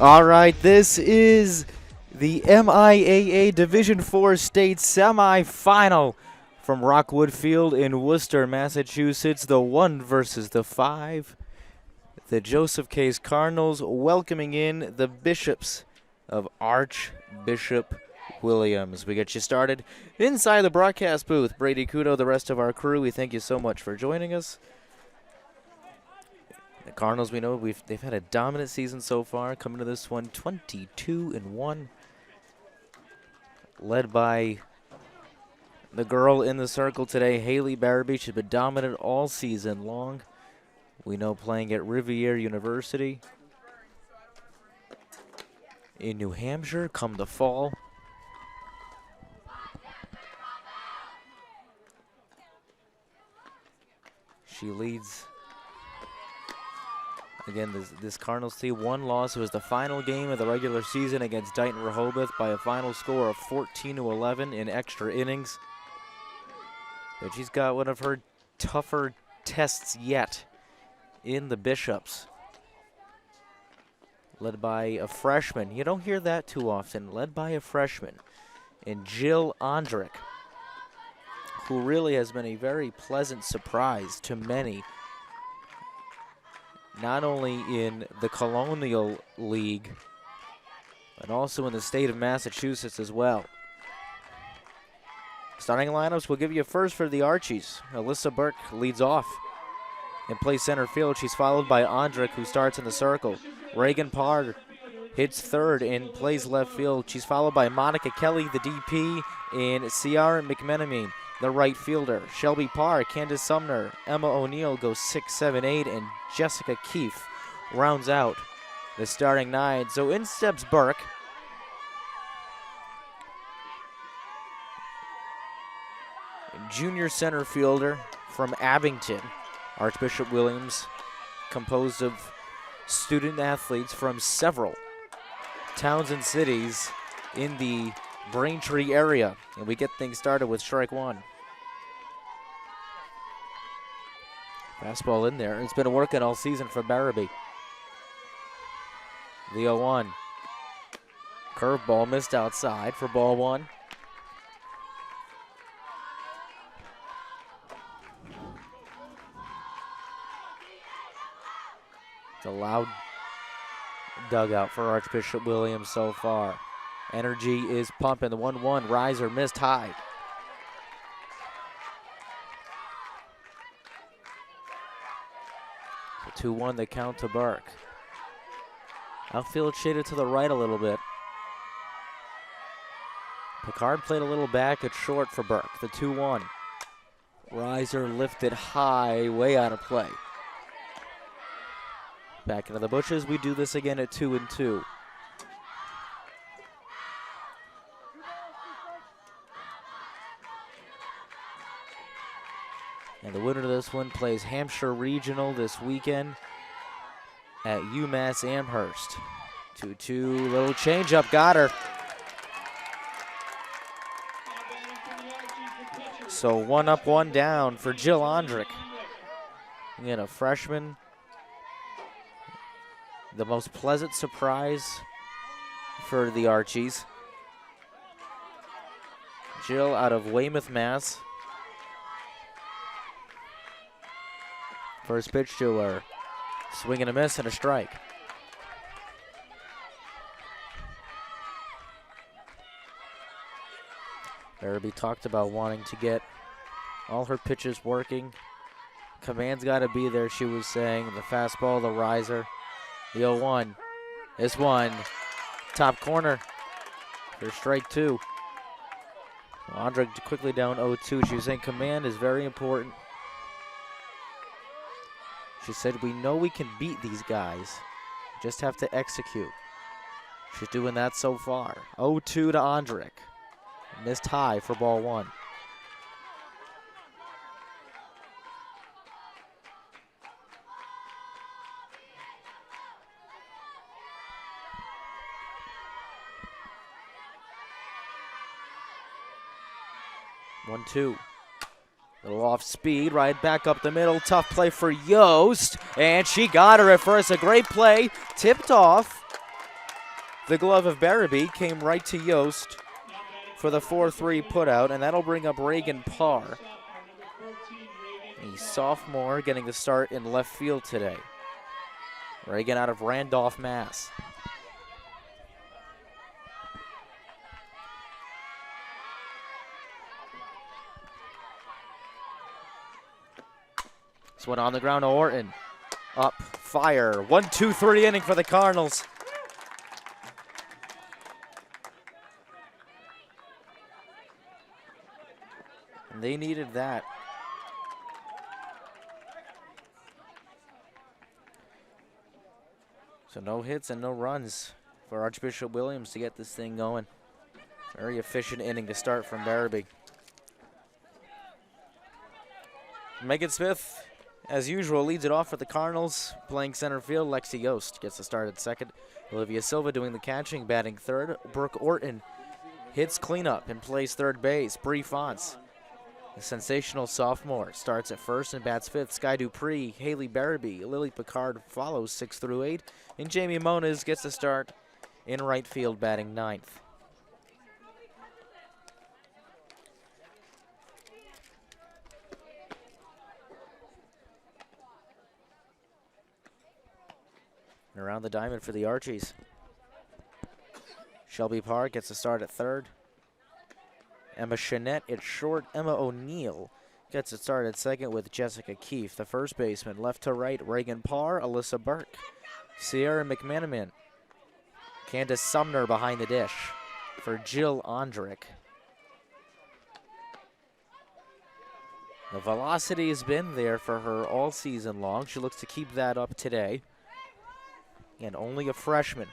All right, this is the MIAA Division 4 state semifinal from Rockwood Field in Worcester, Massachusetts. The 1 versus the 5. The Joseph Case Cardinals welcoming in the Bishops of Archbishop Williams. We get you started inside the broadcast booth. Brady Kudo, the rest of our crew, we thank you so much for joining us. The Cardinals, we know they've had a dominant season so far, coming to this one 22-1, led by the girl in the circle today, Haley Barabee. She's been dominant all season long. We know playing at Rivier University in New Hampshire come the fall. She leads. Again, this Cardinals team, one loss. It was the final game of the regular season against Dighton Rehoboth by a final score of 14-11 in extra innings. But she's got one of her tougher tests yet in the Bishops. Led by a freshman. You don't hear that too often. Led by a freshman in Jill Ondrick, who really has been a very pleasant surprise to many, not only in the Colonial League, but also in the state of Massachusetts as well. Starting lineups, we'll give you first for the Archies. Alyssa Burke leads off and plays center field. She's followed by Ondrick, who starts in the circle. Reagan Parr hits third and plays left field. She's followed by Monica Kelly, the DP, and Ciara McMenamine, the right fielder. Shelby Parr, Candace Sumner, Emma O'Neill goes 6, 7, 8, and Jessica Keefe rounds out the starting 9. So in steps Burke. Junior center fielder from Abington, Archbishop Williams, composed of student athletes from several towns and cities in the Braintree area. And we get things started with strike one. Fastball in there. It's been working all season for Barabee. The 0-1. Curveball missed outside for ball one. It's a loud dugout for Archbishop Williams so far. Energy is pumping. The 1-1 riser missed high. The 2-1, the count to Burke. Outfield shaded to the right a little bit. Picard played a little back at short for Burke. The 2-1. Riser lifted high, way out of play. Back into the bushes. We do this again at 2-2. And the winner of this one plays Hampshire Regional this weekend at UMass Amherst. 2-2, little changeup, got her. So 1 up, 1 down for Jill Ondrick. Again, a freshman. The most pleasant surprise for the Archies. Jill out of Weymouth, Mass. First pitch to her. Swing and a miss and a strike. Barabee talked about wanting to get all her pitches working. Command's got to be there, she was saying. The fastball, the riser. The 0-1. This one, top corner for strike 2. Ondrick quickly down 0-2. She was saying command is very important. She said, we know we can beat these guys. Just have to execute. She's doing that so far. 0-2 to Ondrick. Missed high for ball one. One, two. Little off speed, right back up the middle. Tough play for Yost, and she got her at first. A great play, tipped off. The glove of Barabee came right to Yost for the 4-3 putout, and that'll bring up Reagan Parr, a sophomore getting the start in left field today. Reagan out of Randolph, Mass. This one on the ground to Orton. Up, fire. 1-2-3 inning for the Cardinals. And they needed that. So no hits and no runs for Archbishop Williams to get this thing going. Very efficient inning to start from Barabee. Megan Smith, as usual, leads it off for the Cardinals. Playing center field, Lexi Yost gets the start at second. Olivia Silva doing the catching, batting third. Brooke Orton hits cleanup and plays third base. Bree Fonts, the sensational sophomore, starts at first and bats fifth. Sky Dupree, Haley Barabee, Lily Picard follows 6 through 8. And Jamie Moniz gets the start in right field, batting ninth. And around the diamond for the Archies. Shelby Parr gets a start at third. Emma Chanette at short. Emma O'Neill gets a start at second with Jessica Keefe, the first baseman. Left to right, Reagan Parr, Alyssa Burke, Sierra McManaman, Candace Sumner behind the dish for Jill Ondrick. The velocity has been there for her all season long. She looks to keep that up today. And only a freshman.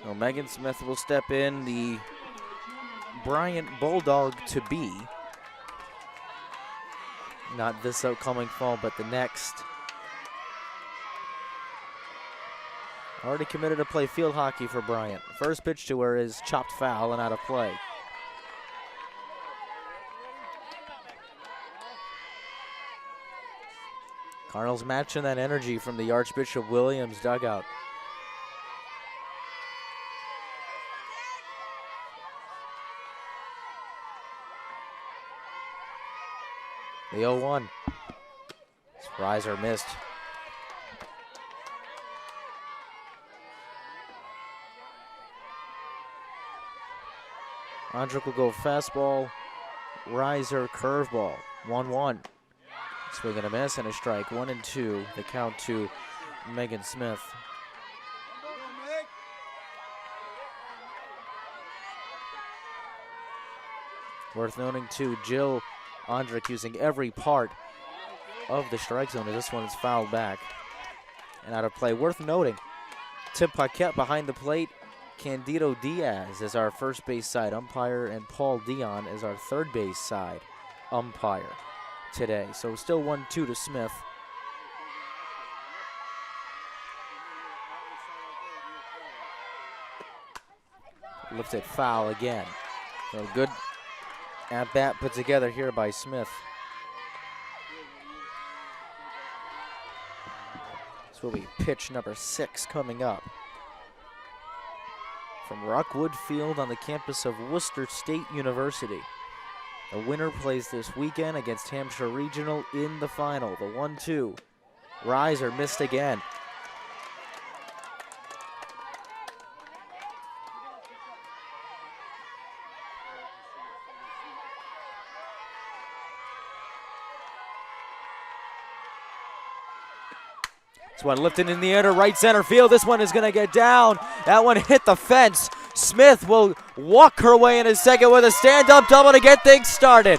Well, Megan Smith will step in, the Bryant Bulldog to be. Not this upcoming fall, but the next. Already committed to play field hockey for Bryant. First pitch to her is chopped foul and out of play. Cardinals matching that energy from the Archbishop Williams dugout. The 0-1. Riser missed. Ondrick will go fastball, riser, curveball. 1-1. Swing and a miss and a strike. 1-2. The count to Megan Smith. Worth noting too, Jill Ondrick using every part of the strike zone as this one is fouled back and out of play. Worth noting, Tim Paquette behind the plate. Candido Diaz is our first base side umpire, and Paul Dion is our third base side umpire today. So still 1-2 to Smith. Lifted foul again. So good at bat put together here by Smith. This will be pitch number 6 coming up. From Rockwood Field on the campus of Worcester State University. The winner plays this weekend against Hampshire Regional in the final. The 1-2. Riser missed again. This one lifted in the air to right center field. This one is going to get down. That one hit the fence. Smith will walk her way in a second with a stand-up double to get things started.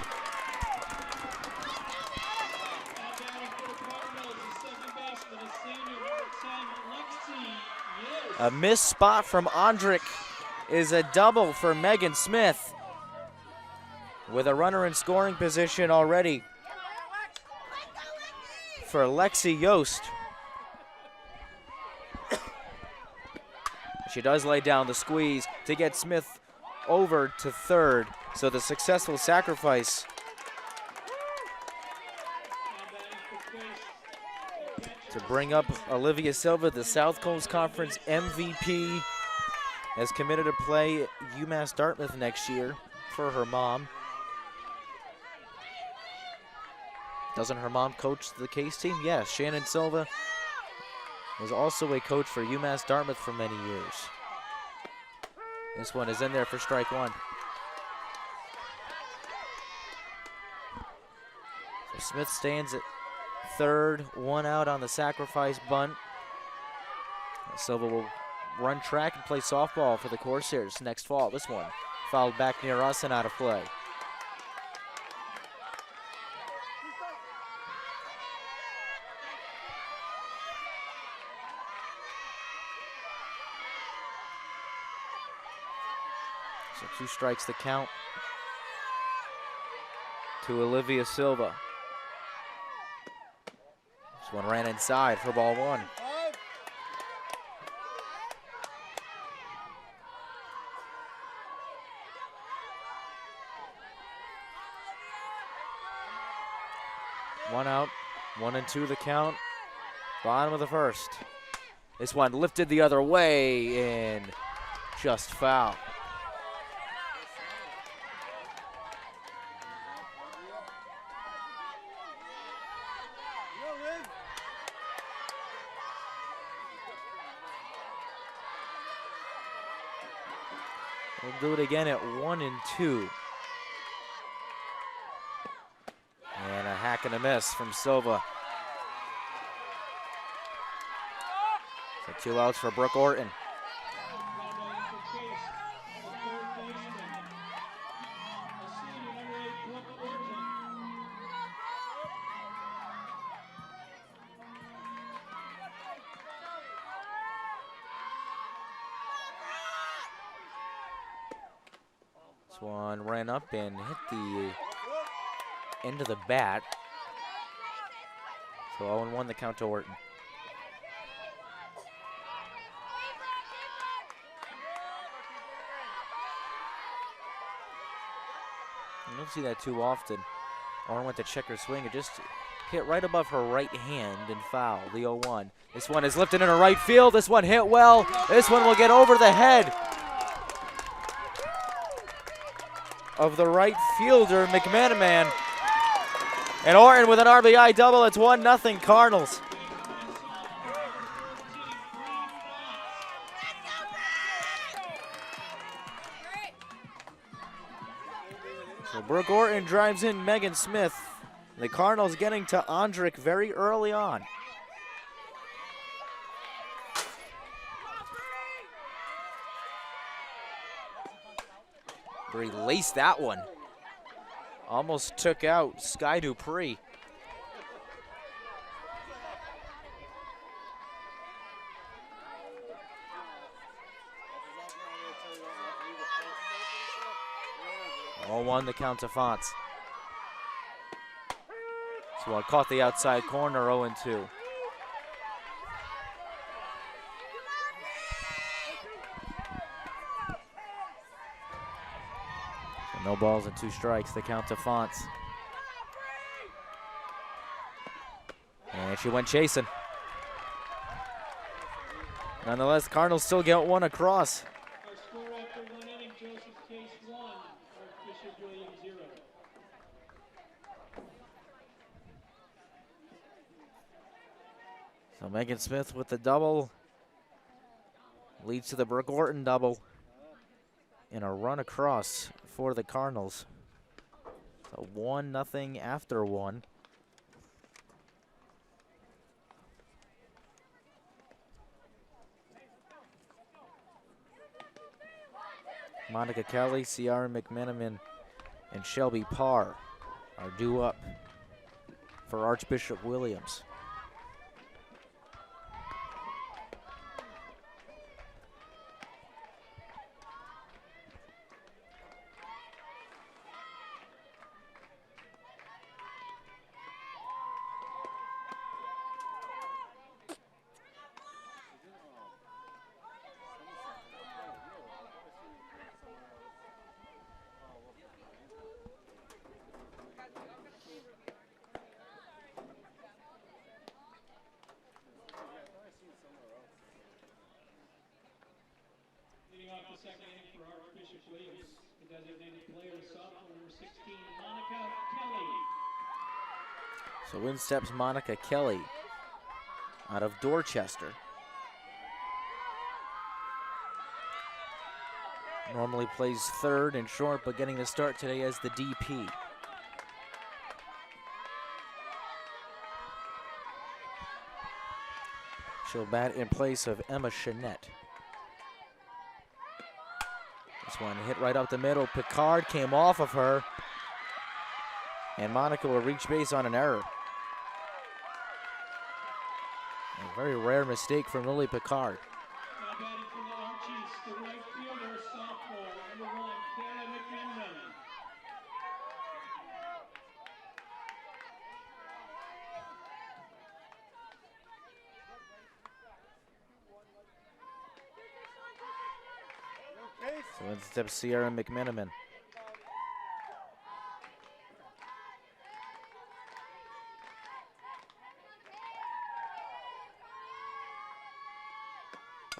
A missed spot from Ondrick is a double for Megan Smith, with a runner in scoring position already for Lexi Yost. She does lay down the squeeze to get Smith over to third. So the successful sacrifice to bring up Olivia Silva, the South Coast Conference MVP, has committed to play UMass Dartmouth next year for her mom. Doesn't her mom coach the Case team? Yes, Shannon Silva was also a coach for UMass Dartmouth for many years. This one is in there for strike one. So Smith stands at third, one out on the sacrifice bunt. Silva will run track and play softball for the Corsairs next fall. This one fouled back near us and out of play. So 2 strikes to count to Olivia Silva. This one ran inside for ball 1. One out, 1 and 2 the count. Bottom of the first. This one lifted the other way and just foul. We'll do it again at 1 and 2. And a hack and a miss from Silva. So 2 outs for Brooke Orton. This one ran up and hit the end of the bat. So 0-1 the count to Orton. You don't see that too often. Orton went to check her swing. It just hit right above her right hand and foul, the 0-1. This one is lifted into right field. This one hit well. This one will get over the head of the right fielder, McManaman. And Orton with an RBI double. It's 1-0 Cardinals. So Brooke Orton drives in Megan Smith. The Cardinals getting to Ondrick very early on. He laced that one. Almost took out Sky Dupree. All 1 the count to Fonts. So I caught the outside corner, 0-2. No balls and 2 strikes, the count to Fonts. And she went chasing. Nonetheless, Cardinals still get 1 across. Our score after 1 inning, JCHS 1, Archbishop Williams 0. So Megan Smith with the double leads to the Brooke Orton double. And a run across for the Cardinals. So 1-0 after 1. Monica Kelly, Ciara McManaman, and Shelby Parr are due up for Archbishop Williams. off the second inning for Archbishop Williams. The designated player is sophomore number 16, Monica Kelly. So in steps Monica Kelly out of Dorchester. Normally plays third and short, but getting the start today as the DP. She'll bat in place of Emma Chanette. This one hit right up the middle. Picard came off of her. And Monica will reach base on an error. A very rare mistake from Lily Picard. Now batting for the Archies, the right fielder, sophomore number 1, Kara McMiniman. So in steps Sierra McMiniman.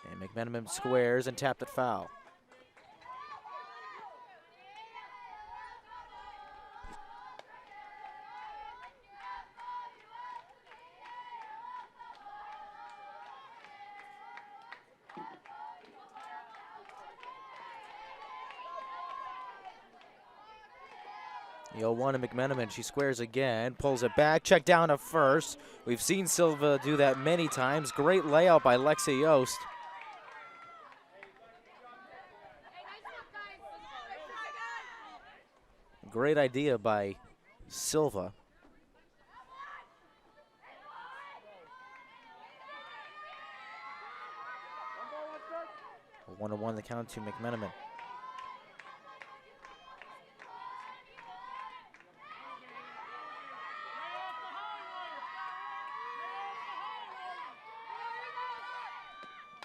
And McMiniman squares and tapped it foul. The 0-1 to McMiniman. She squares again, pulls it back, check down to first. We've seen Silva do that many times. Great layout by Lexi Yost. Great idea by Silva. 1-1 the count to McMiniman.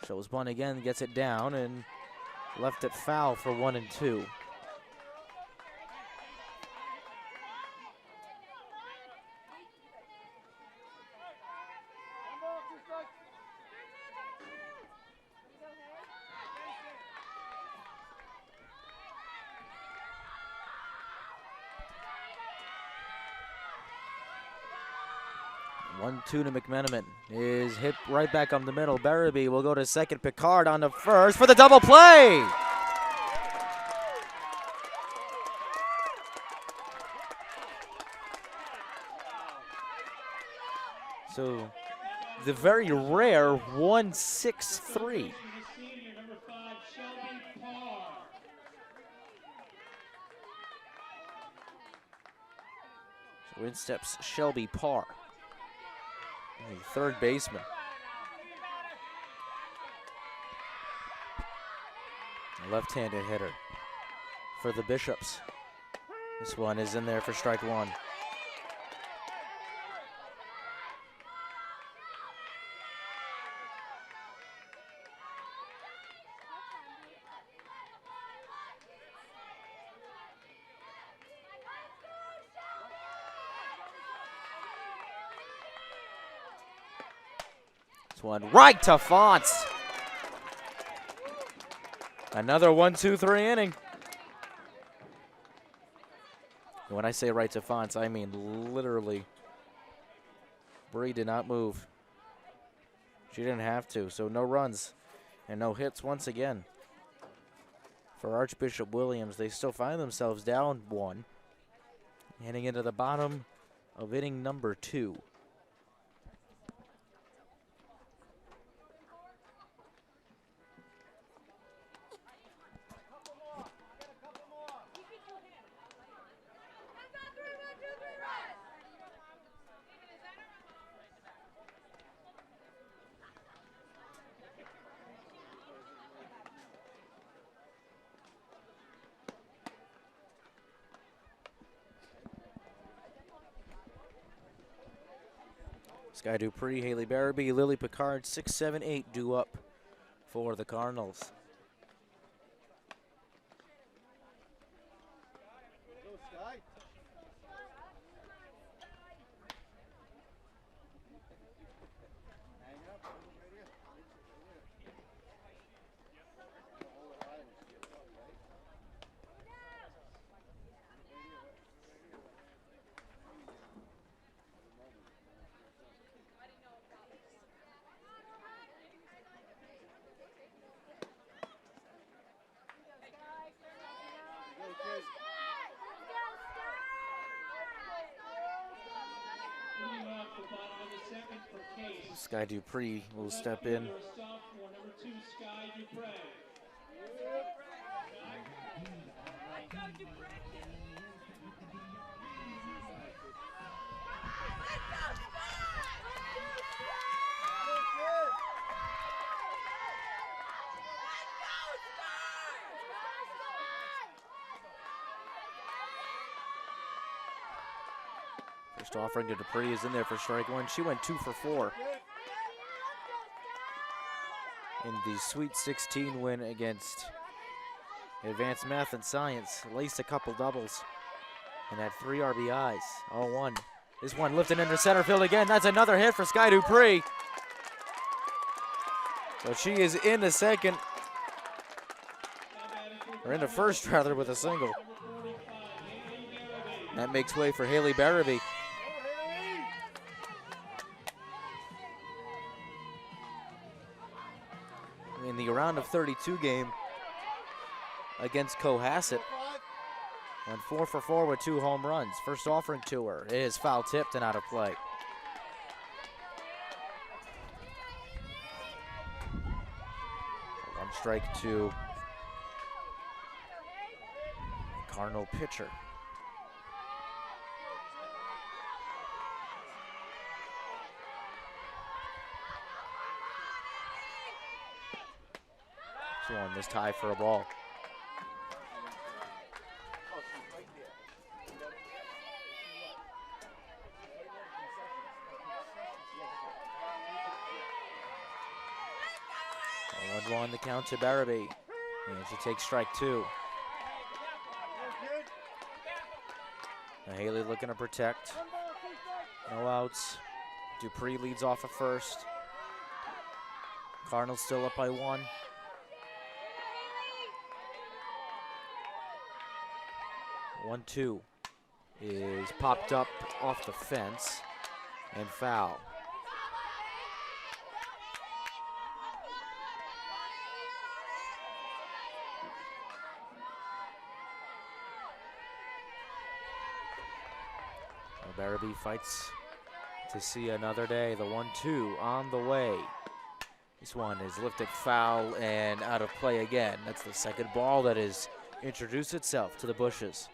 Shows one again, gets it down, and left it foul for 1 and 2. One-two to McMiniman is hit right back on the middle. Barabee will go to second. Picard on to first for the double play. So the very rare 1-6-3. Senior number 5, Shelby Parr. So in steps Shelby Parr, the third baseman. A left-handed hitter for the Bishops. This one is in there for strike 1. One right to Fonts. Another 1-2-3 inning. And when I say right to Fonts, I mean literally. Bree did not move. She didn't have to, so no runs and no hits once again. For Archbishop Williams, they still find themselves down 1, heading into the bottom of inning number 2. Sky Dupree, Haley Barabee, Lily Picard, 6, 7, 8 due up for the Cardinals. Sky Dupree will step in. Sophomore, number 2, Sky Dupre. First offering to Dupree is in there for strike one. She went 2 for 4 in the Sweet 16 win against Advanced Math and Science. Laced a couple doubles and had 3 RBIs. 0-1. This one lifted into center field again. That's another hit for Sky Dupree. So she is in the second, or in the first rather, with a single. That makes way for Haley Barabee. In the round of 32 game against Cohasset, went 4 for 4 with 2 home runs. First offering to her is foul tipped and out of play. One strike to the Cardinal pitcher. On this tie for a ball. One the count to Barabee, and she takes strike 2. Now Haley looking to protect. No outs. Dupree leads off at first. Cardinals still up by 1. 1-2 is popped up off the fence and foul. Barabee fights to see another day. The 1-2 on the way. This one is lifted foul and out of play again. That's the second ball that has introduced itself to the bushes.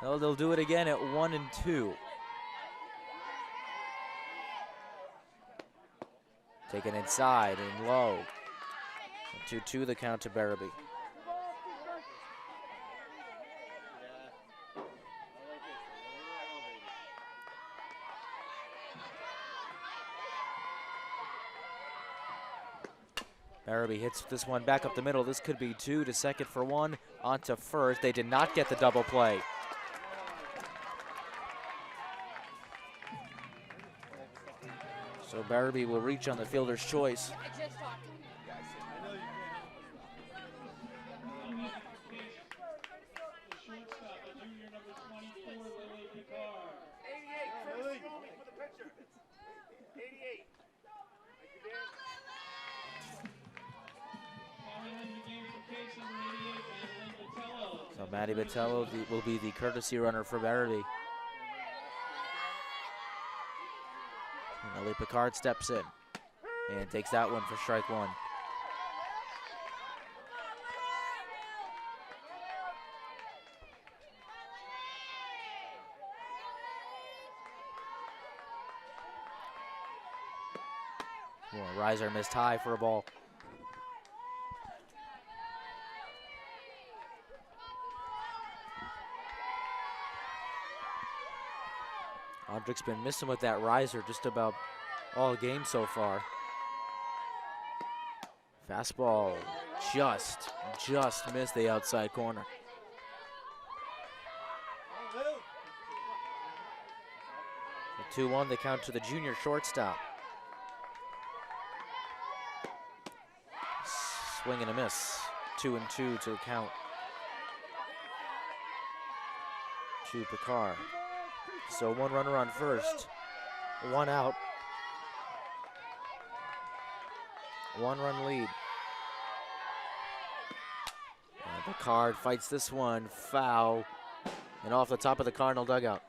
Well, they'll do it again at 1-2. Taken inside and low. 2-2 the count to Barabee. Barabee hits this one back up the middle. This could be 2 to second for 1. On to first. They did not get the double play. So Barabee will reach on the fielder's choice. So Maddie Botello will be the courtesy runner for Barabee. Ellie Picard steps in and takes that one for strike 1. Riser missed high for a ball. Audrick's been missing with that riser just about all game so far. Fastball just missed the outside corner. The 2-1, the count to the junior shortstop. Swing and a miss. 2-2 to the count. To Picard. So 1 runner on first, 1 out. 1 run lead. Picard fights this one, foul, and off the top of the Cardinal dugout.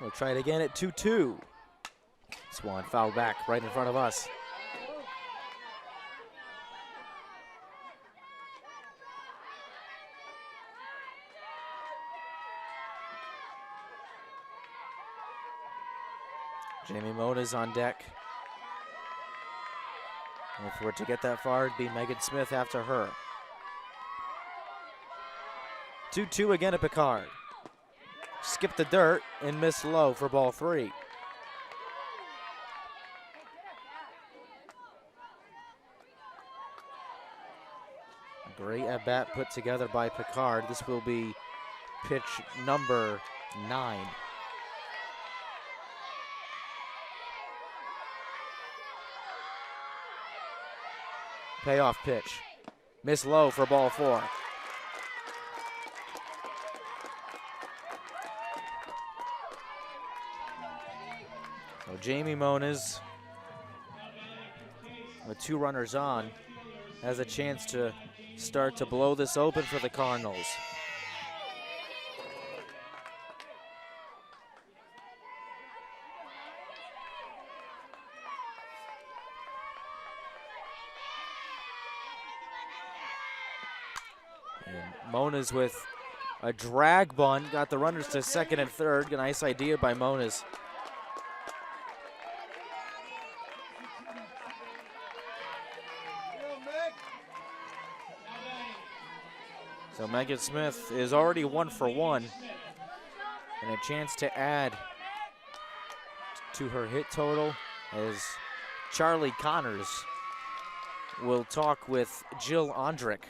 We'll try it again at 2-2. Swan foul back right in front of us. Jamie Mona's on deck. And if we're to get that far, it'd be Megan Smith after her. 2-2 again at Picard. Skipped the dirt and missed low for ball 3. A great at-bat put together by Picard. This will be pitch number 9. Payoff pitch. Miss low for ball 4. So Jamie Moniz, with 2 runners on, has a chance to start to blow this open for the Cardinals. Moniz with a drag bunt, got the runners to second and third. A nice idea by Moniz. So Megan Smith is already 1 for 1, and a chance to add to her hit total as Charlie Connors will talk with Jill Ondrick.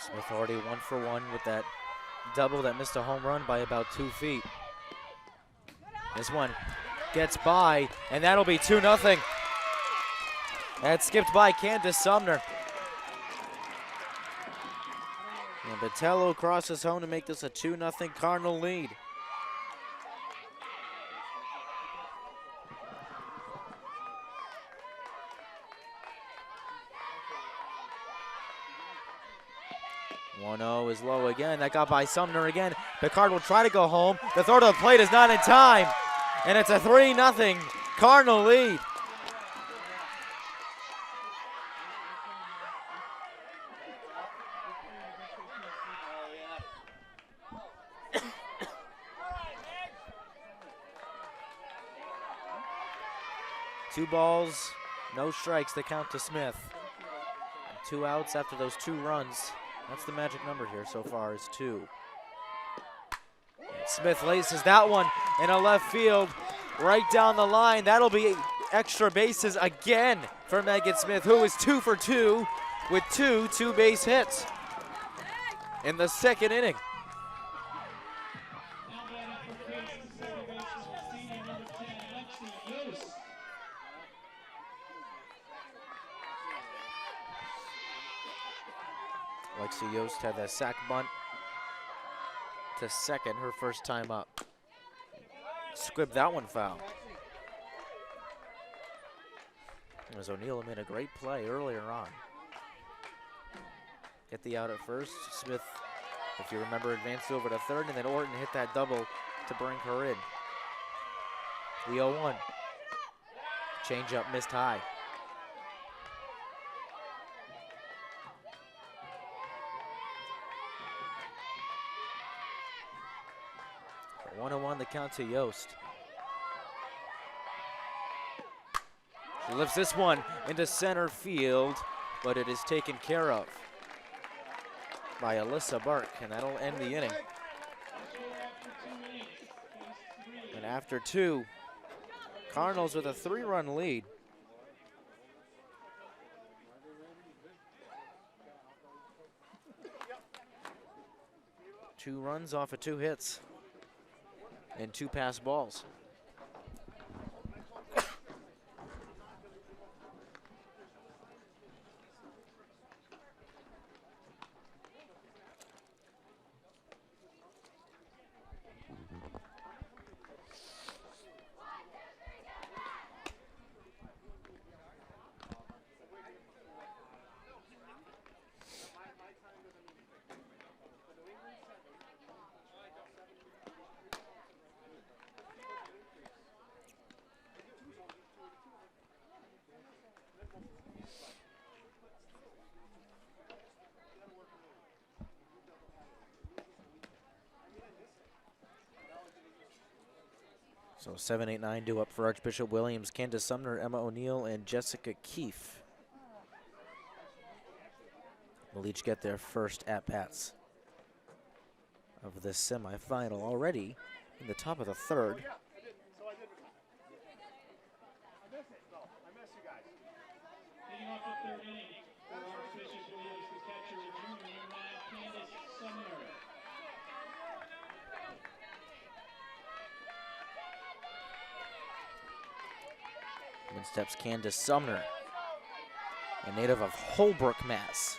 Smith already 1 for 1 with that double that missed a home run by about 2 feet. This one gets by, and that'll be 2-0. That skipped by Candace Sumner. And Botello crosses home to make this a 2-0 Cardinal lead. Is low again. That got by Sumner again. Picard will try to go home. The throw to the plate is not in time. And it's a 3-0 Cardinal lead. Two balls, no strikes to count to Smith. 2 outs after those 2 runs. That's the magic number here so far is 2. Smith laces that one in a left field right down the line. That'll be extra bases again for Megan Smith, who is 2 for 2 with 2 two-base hits in the 2nd inning. Lexi Yost had that sac bunt to second, her first time up. Squibbed that one foul. As O'Neill made a great play earlier on. Get the out at first. Smith, if you remember, advanced over to third, and then Orton hit that double to bring her in. The 0-1. Change up missed high. 1-1 the count to Yost. She lifts this one into center field, but it is taken care of by Alyssa Burke, and that'll end the inning. And after 2, Cardinals with a 3-run lead. Two runs off of 2 hits and 2 pass balls. So 7, 8, 9 due up for Archbishop Williams, Candace Sumner, Emma O'Neill, and Jessica Keefe will each get their first at-bats of this semifinal already in the top of the 3rd. Leading off the 3rd inning for Archbishop Williams, the catcher, junior number 9, Candace Sumner. In steps Candace Sumner, a native of Holbrook, Mass.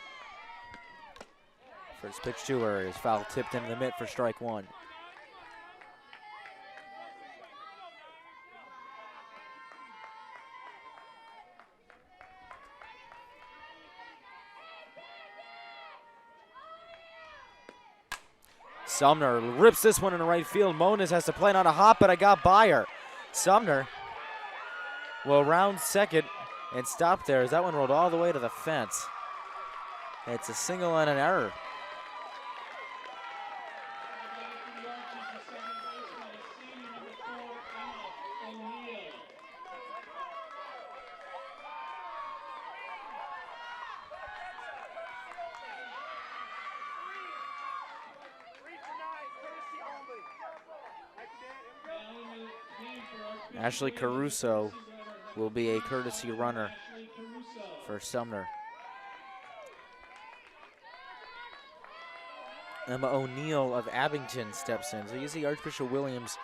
First pitch to her is foul tipped into the mitt for strike 1. Sumner rips this one into right field. Moniz has to play it on a hop, but I got by her. Sumner will round second and stop there as that one rolled all the way to the fence. It's a single and an error. Ashley Caruso will be a courtesy runner for Sumner. Emma O'Neill of Abington steps in. So you see Archbishop Williams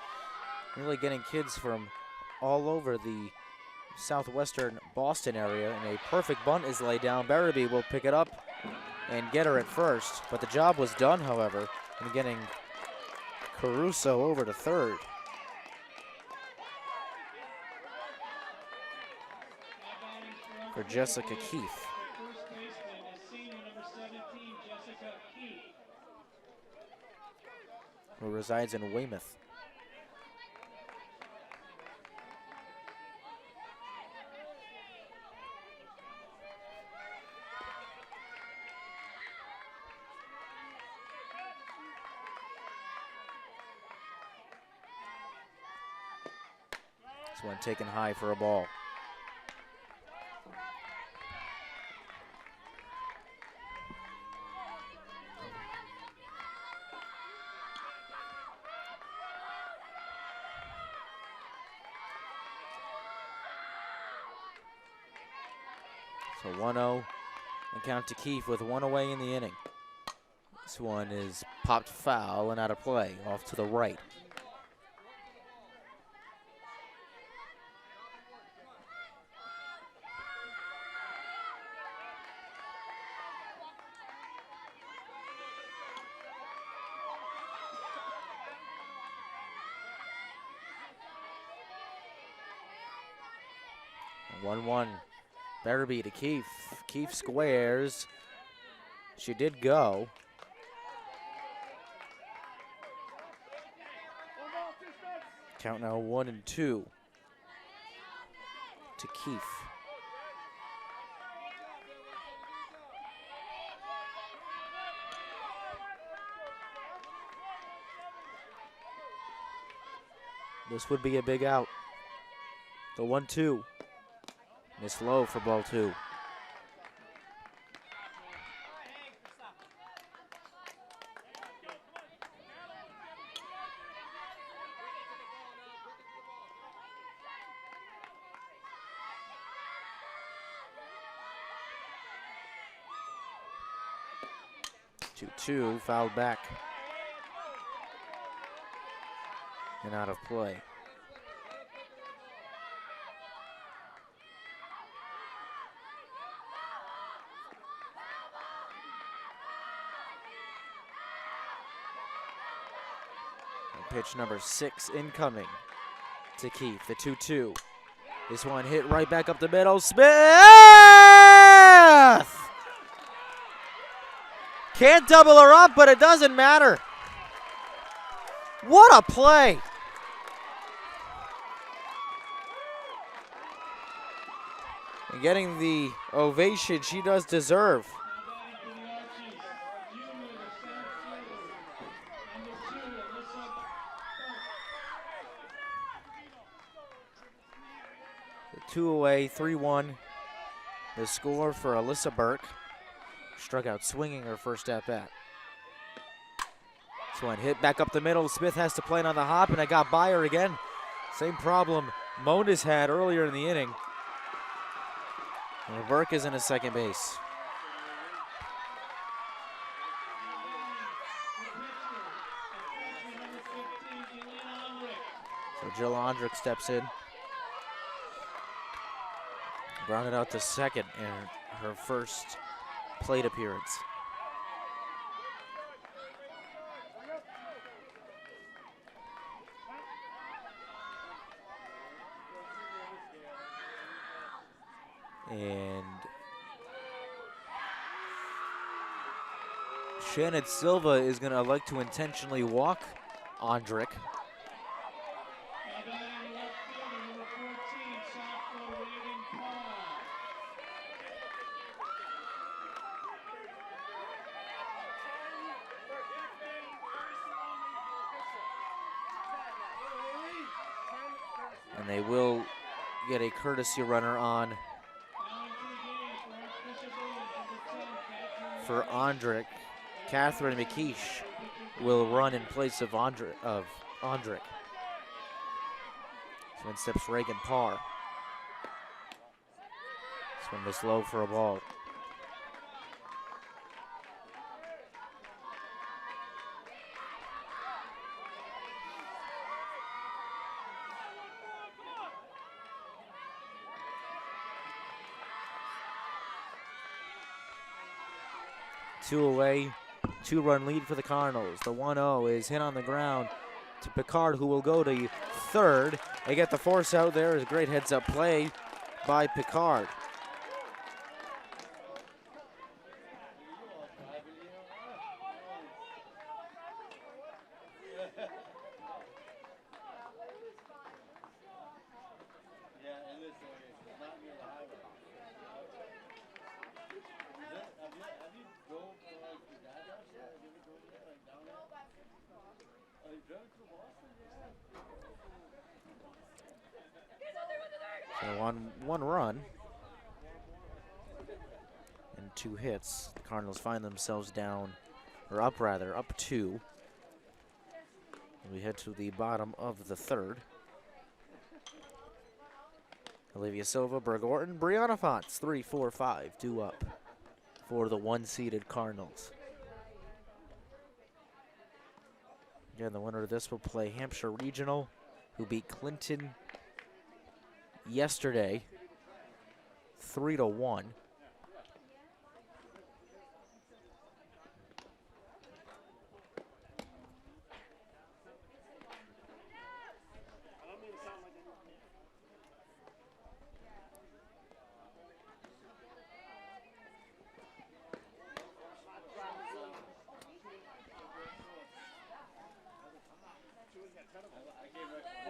really getting kids from all over the southwestern Boston area, and a perfect bunt is laid down. Barabee will pick it up and get her at first, but the job was done, however, in getting Caruso over to third. For Jessica Keefe, who resides in Weymouth. This one taken high for a ball. So 1-0 and count to Keefe with one away in the inning. This one is popped foul and out of play, off to the right. One. Barabee to Keefe. Keefe squares. She did go. Count now 1-2 to Keefe. This would be a big out. The 1-2. Miss low for ball 2. Two fouled back and out of play. And pitch number 6 incoming to Keefe. The 2-2. This one hit right back up the middle. Smith! Can't double her up, but it doesn't matter. What a play. And getting the ovation she does deserve. The 2 away, 3-1. The score for Alyssa Burke. Struck out swinging her first at bat. This one hit back up the middle. Smith has to play it on the hop, and it got by her again. Same problem Mona's had earlier in the inning. And Burke is in his second base. So Jill Ondrick steps in. Grounded out to second in her first plate appearance. And Shannon Silva is going to elect to intentionally walk Ondrick. And they will get a courtesy runner on for Ondrick. Catherine McKeish will run in place of Ondrick. So in steps Reagan Parr. This one missed low for a ball. Two away, 2-run lead for the Cardinals. The 1-0 is hit on the ground to Picard, who will go to third. They get the force out there. Is a great heads-up play by Picard. So on 1 run and 2 hits, the Cardinals find themselves down, or up rather, up 2. We head to the bottom of the 3rd. Olivia Silva, Berg Orton, Brianna Fonts, 3, 4, 5, 2 up for the 1-seeded Cardinals. Again, the winner of this will play Hampshire Regional, who beat Clinton yesterday, 3-1.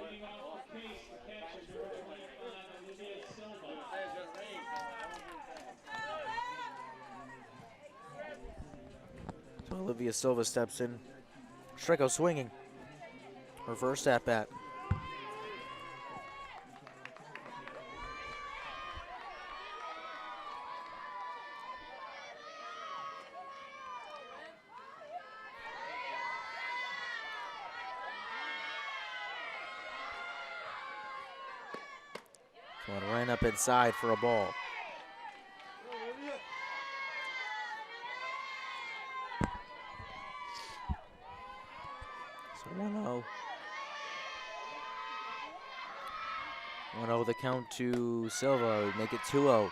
Leading off the case, the catcher, number 25, Olivia Silva. So Olivia Silva steps in. Strikeout swinging. Her first at bat One ran up inside for a ball. So 1-0. 1-0 the count to Silva, make it 2-0.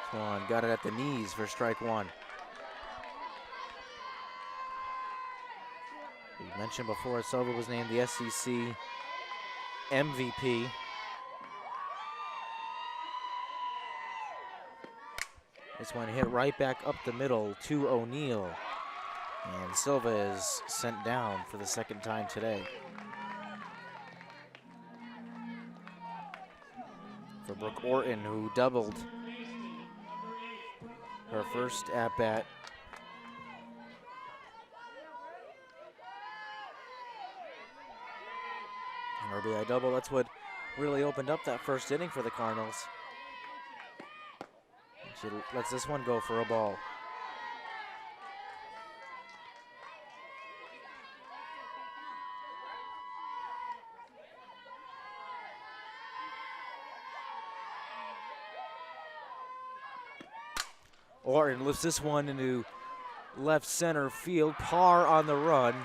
Swan got it at the knees for strike one. We mentioned before, Silva was named the SEC MVP. This one hit right back up the middle to O'Neal. And Silva is sent down for the second time today. For Brooke Orton, who doubled her first at-bat. An RBI double, that's what really opened up that first inning for the Cardinals. And she lets this one go for a ball. Orton lifts this one into left center field, par on the run,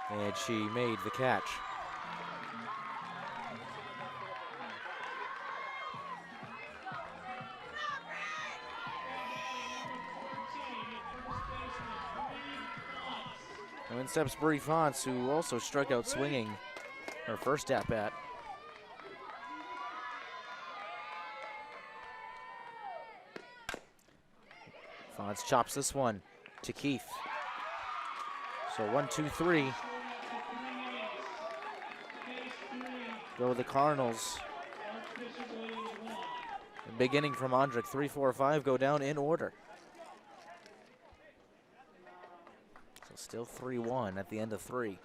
and she made the catch. And in steps Bree Fonts, who also struck out swinging her first at-bat. Fonts chops this one to Keith. So 1, 2, 3. Go the Cardinals. Big inning from Ondrick. 3, 4, 5 go down in order. So still 3-1 at the end of 3.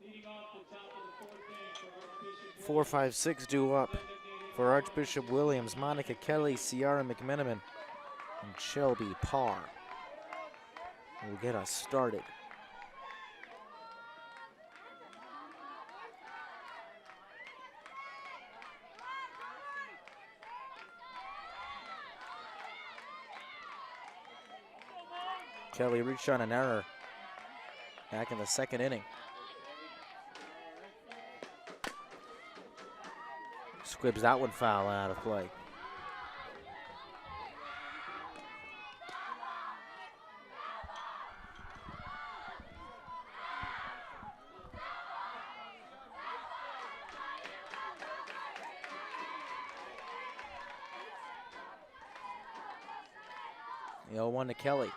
Leading off the top of the fourth inning for Archbishop 4, 5, 6 due up for Archbishop Williams, Monica Kelly, Ciara McMenamin, and Shelby Parr will get us started. Kelly reached on an error back in the second inning. Squibs that one foul out of play. The 0-1 to Kelly.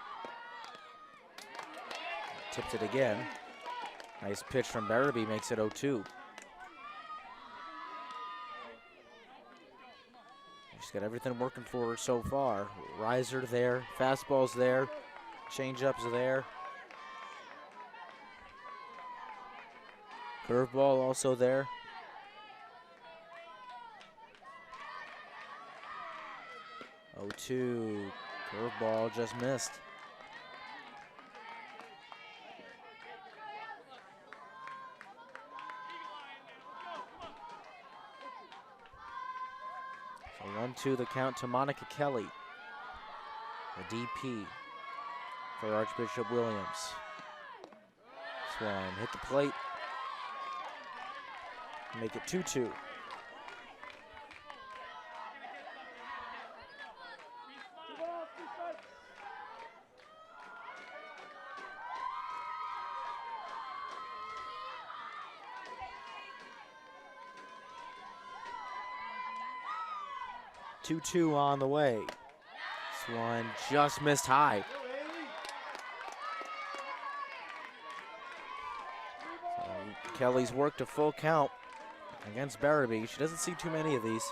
Tipped it again. Nice pitch from Barabee makes it 0-2. She's got everything working for her so far. Riser there, fastball's there, changeup's there. Curveball also there. Oh, 2, curveball just missed. 1-2 the count to Monica Kelly, the DP for Archbishop Williams. Swan hit the plate, make it 2-2. Two on the way. Swan just missed high. So Kelly's worked a full count against Barabee. She doesn't see too many of these.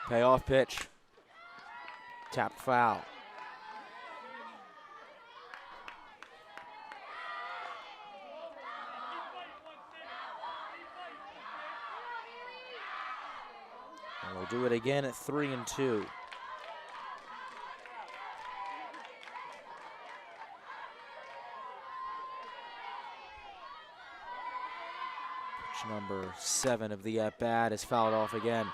Payoff pitch. Tap foul. And we'll do it again at 3-2. Pitch number 7 of the at-bat is fouled off again.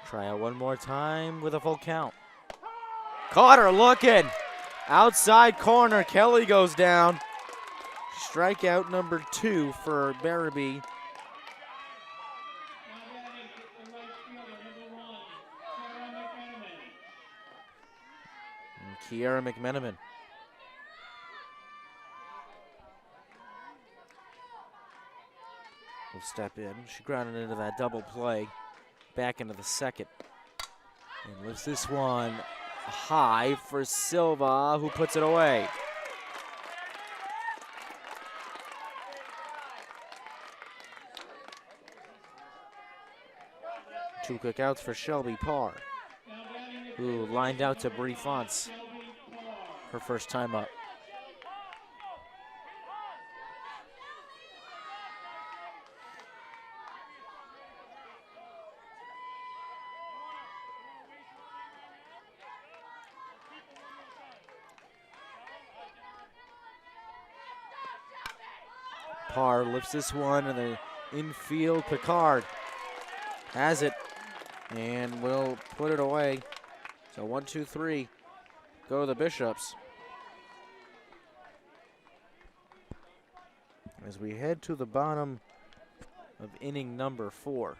Try out one more time with a full count. Caught her looking. Outside corner, Kelly goes down. Strikeout number 2 for Barabee. And Kiara McMenamin. Will step in. She grounded into that double play. Back into the second. And lifts this one high for Silva, who puts it away. Two quick outs for Shelby Parr, who lined out to Bree Fonts, her first time up. Parr lifts this one in the infield. Picard has it and will put it away. So 1-2-3 go the Bishops. As we head to the bottom of inning number 4.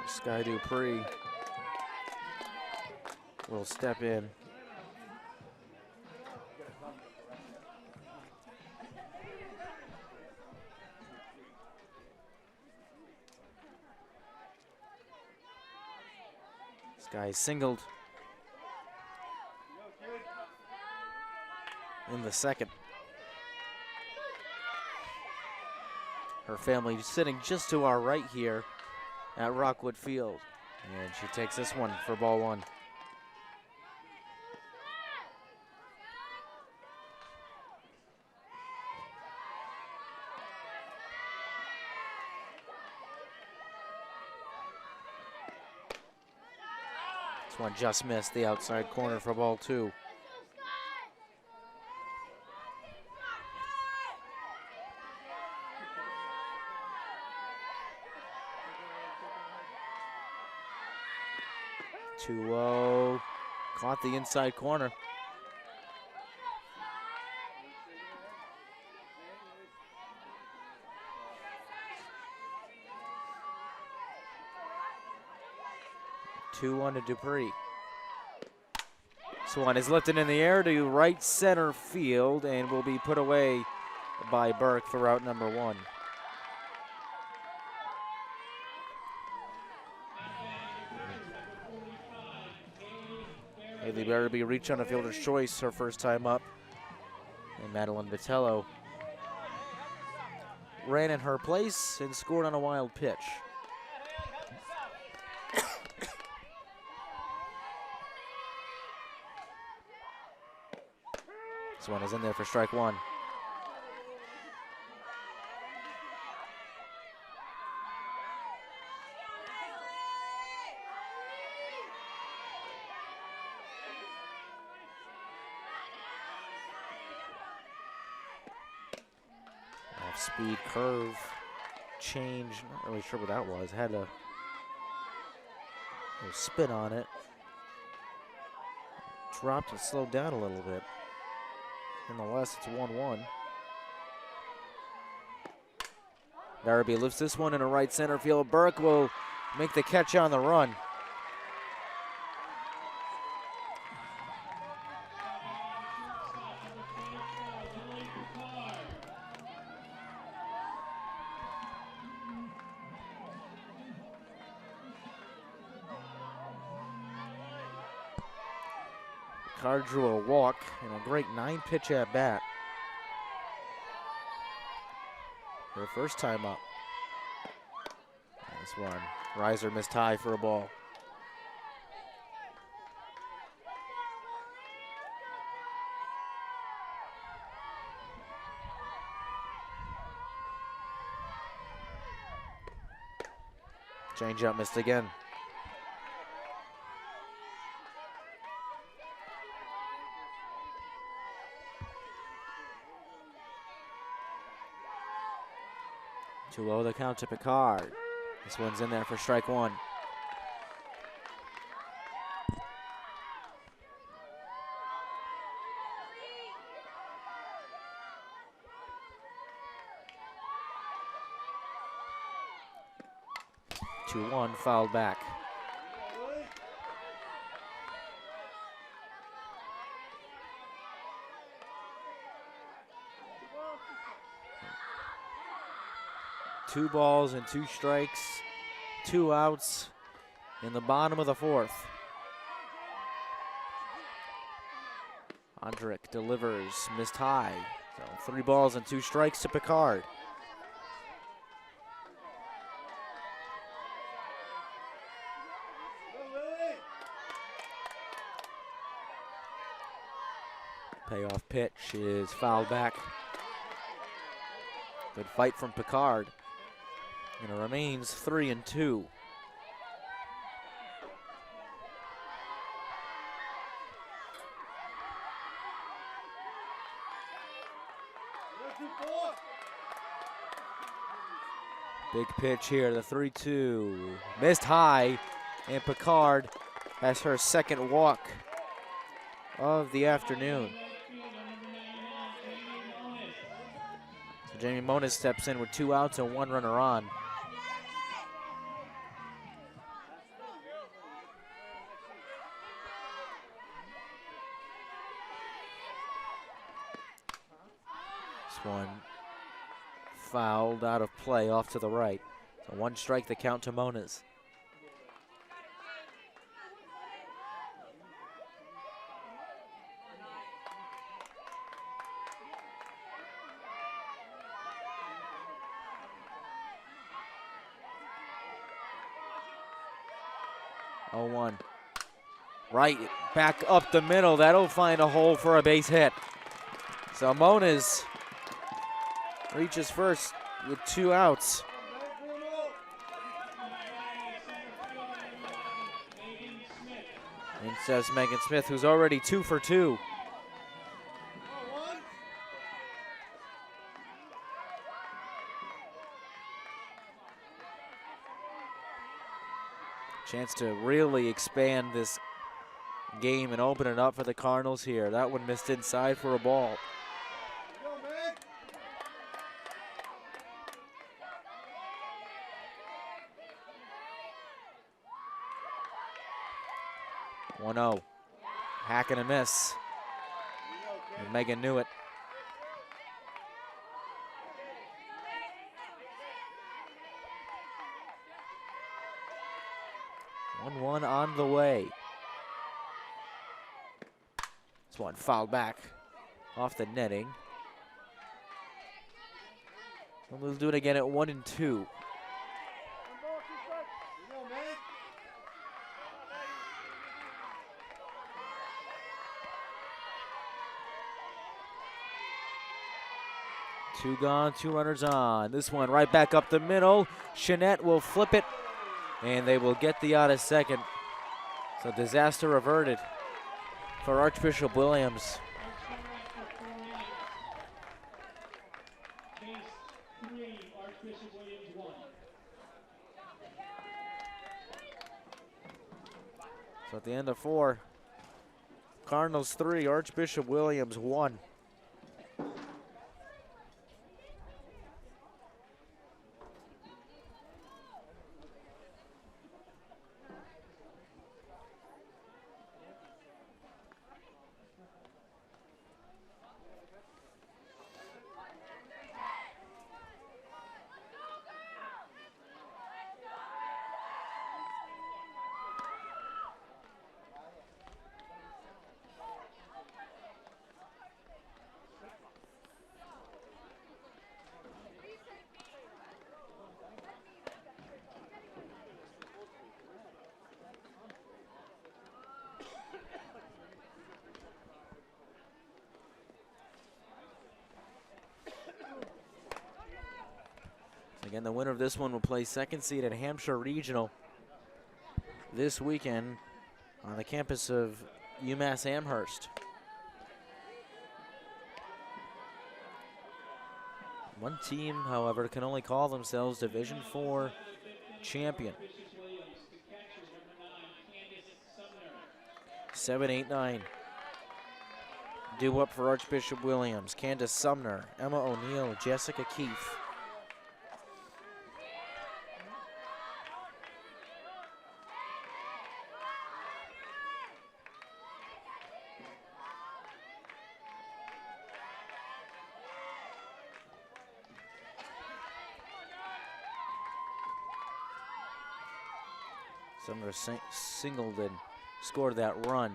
Sky Dupree will step in. Sky singled in the second. Her family sitting just to our right here at Rockwood Field. And she takes this one for ball 1. This one just missed the outside corner for ball 2. Two-0, caught the inside corner. Two-1 to Dupree. This one is lifted in the air to right center field and will be put away by Burke for route number 1. Haley Barabee reached on a fielder's choice her first time up. And Madeline Vitello ran in her place and scored on a wild pitch. This one is in there for strike 1. Off-speed curve change, not really sure what that was. Had a little spin on it. Dropped and slowed down a little bit. Nonetheless, it's 1-1. Barabee lifts this one in a right center field. Burke will make the catch on the run. Card drew a walk and a great 9-pitch at bat. Her first time up. This one, riser missed high for a ball. Changeup missed again. Too low the count to Picard. This one's in there for strike 1. Two one, fouled back. Two balls and 2 strikes, 2 outs in the bottom of the 4th. Ondrick delivers, missed high. So 3 balls and 2 strikes to Picard. Payoff pitch is fouled back. Good fight from Picard. And it remains 3-2. Big pitch here, the 3-2. Missed high, and Picard has her second walk of the afternoon. So Jamie Moniz steps in with 2 outs and 1 runner on. One fouled out of play off to the right. So 1 strike the count to Moniz. Oh, 1. Right back up the middle. That'll find a hole for a base hit. So Moniz reaches first with 2 outs. In steps Megan Smith, who's already 2 for 2. Chance to really expand this game and open it up for the Cardinals here. That one missed inside for a ball. One-0. Hack and a miss. And Megan knew it. 1-1 on the way. This one fouled back off the netting. And we'll do it again at 1-2. Two gone, 2 runners on. This one right back up the middle. Jeanette will flip it, and they will get the out of second. So disaster averted for Archbishop Williams. So at the end of 4, Cardinals 3, Archbishop Williams 1. Again, the winner of this one will play second seed at Hampshire Regional this weekend on the campus of UMass Amherst. One team, however, can only call themselves Division IV champion. 7-8-9. Due up for Archbishop Williams. Candace Sumner, Emma O'Neill, Jessica Keefe. Sumner singled and scored that run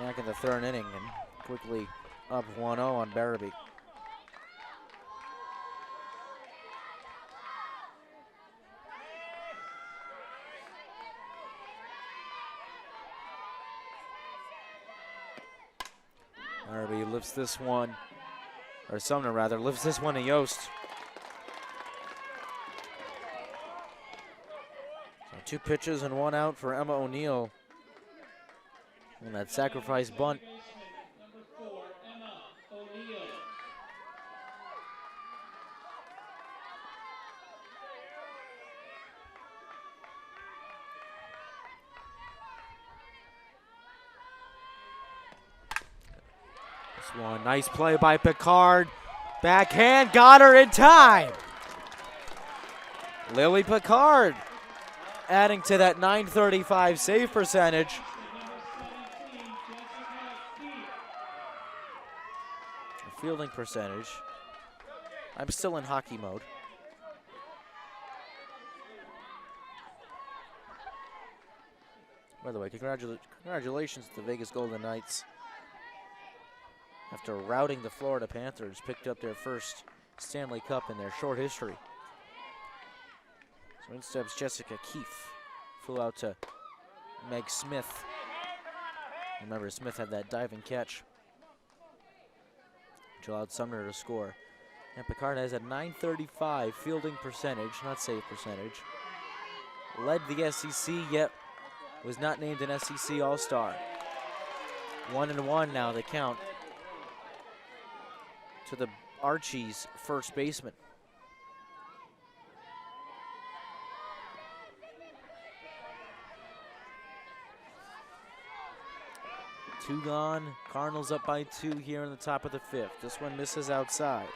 back in the 3rd inning and quickly up 1-0 on Barabee. Barabee lifts this one, or Sumner rather, lifts this one to Yost. 2 pitches and 1 out for Emma O'Neill. And that sacrifice bunt. This one, nice play by Picard. Backhand, got her in time. Lily Picard adding to that .935 save percentage. Fielding percentage. I'm still in hockey mode. By the way, congratulations to the Vegas Golden Knights. After routing the Florida Panthers, picked up their first Stanley Cup in their short history. So in steps Jessica Keefe, flew out to Meg Smith. Remember, Smith had that diving catch, which allowed Sumner to score. And Picard has a .935 fielding percentage, not save percentage. Led the SEC, yet was not named an SEC All-Star. 1-1 now the count to the Archies first baseman. Two gone, Cardinals up by 2 here in the top of the 5th. This one misses outside.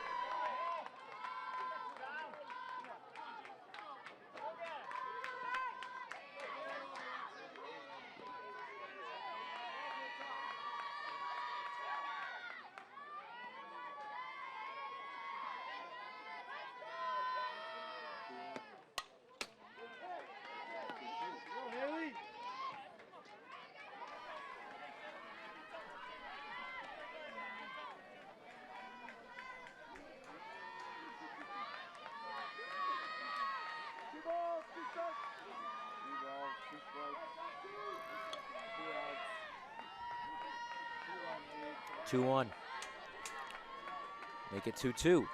Two one. Make it 2-2.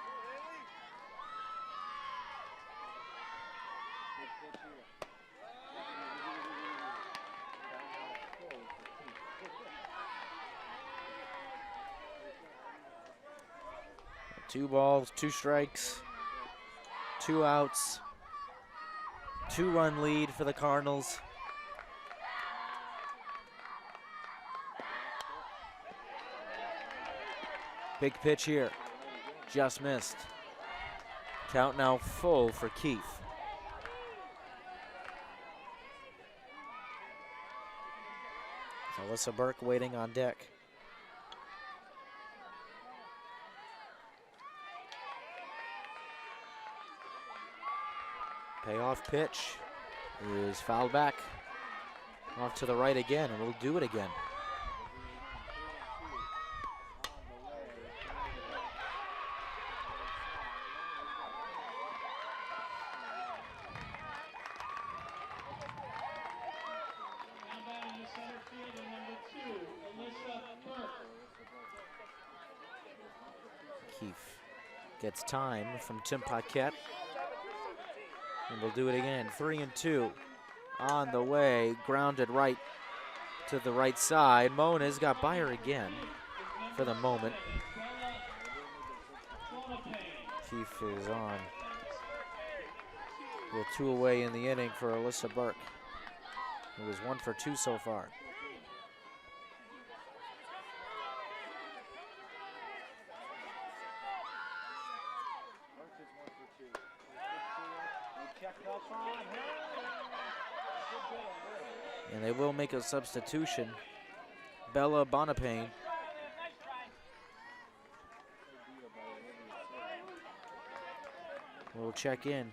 Two balls, 2 strikes, 2 outs, 2-run lead for the Cardinals. Big pitch here, just missed. Count now full for Keith. Alyssa Burke waiting on deck. Payoff pitch is fouled back. Off to the right again, and we'll do it again. Keefe gets time from Tim Paquette. And we'll do it again. 3-2 on the way. Grounded right to the right side. Mona's got by her again for the moment. Keefe is on. Well, 2 away in the inning for Alyssa Burke, who was 1 for 2 so far. And they will make a substitution. Bella Bonapane will check in.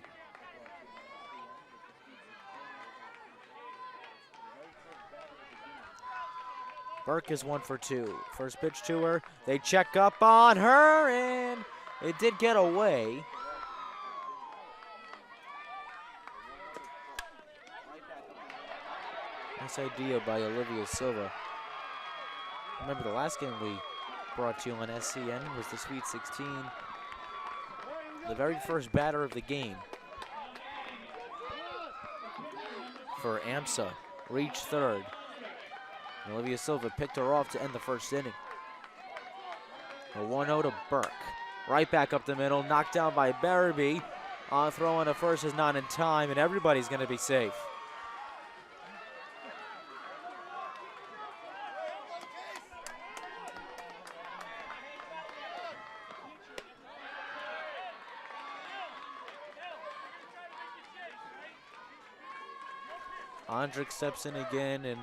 Burke is 1 for 2. First pitch to her. They check up on her, and it did get away. Nice idea by Olivia Silva. Remember the last game we brought to you on SCN was the Sweet 16. The very first batter of the game for AMSA reached third. And Olivia Silva picked her off to end the first inning. A 1-0 to Burke. Right back up the middle, knocked down by Barabee. Throw on to first is not in time, and everybody's going to be safe. Andrick steps in again, and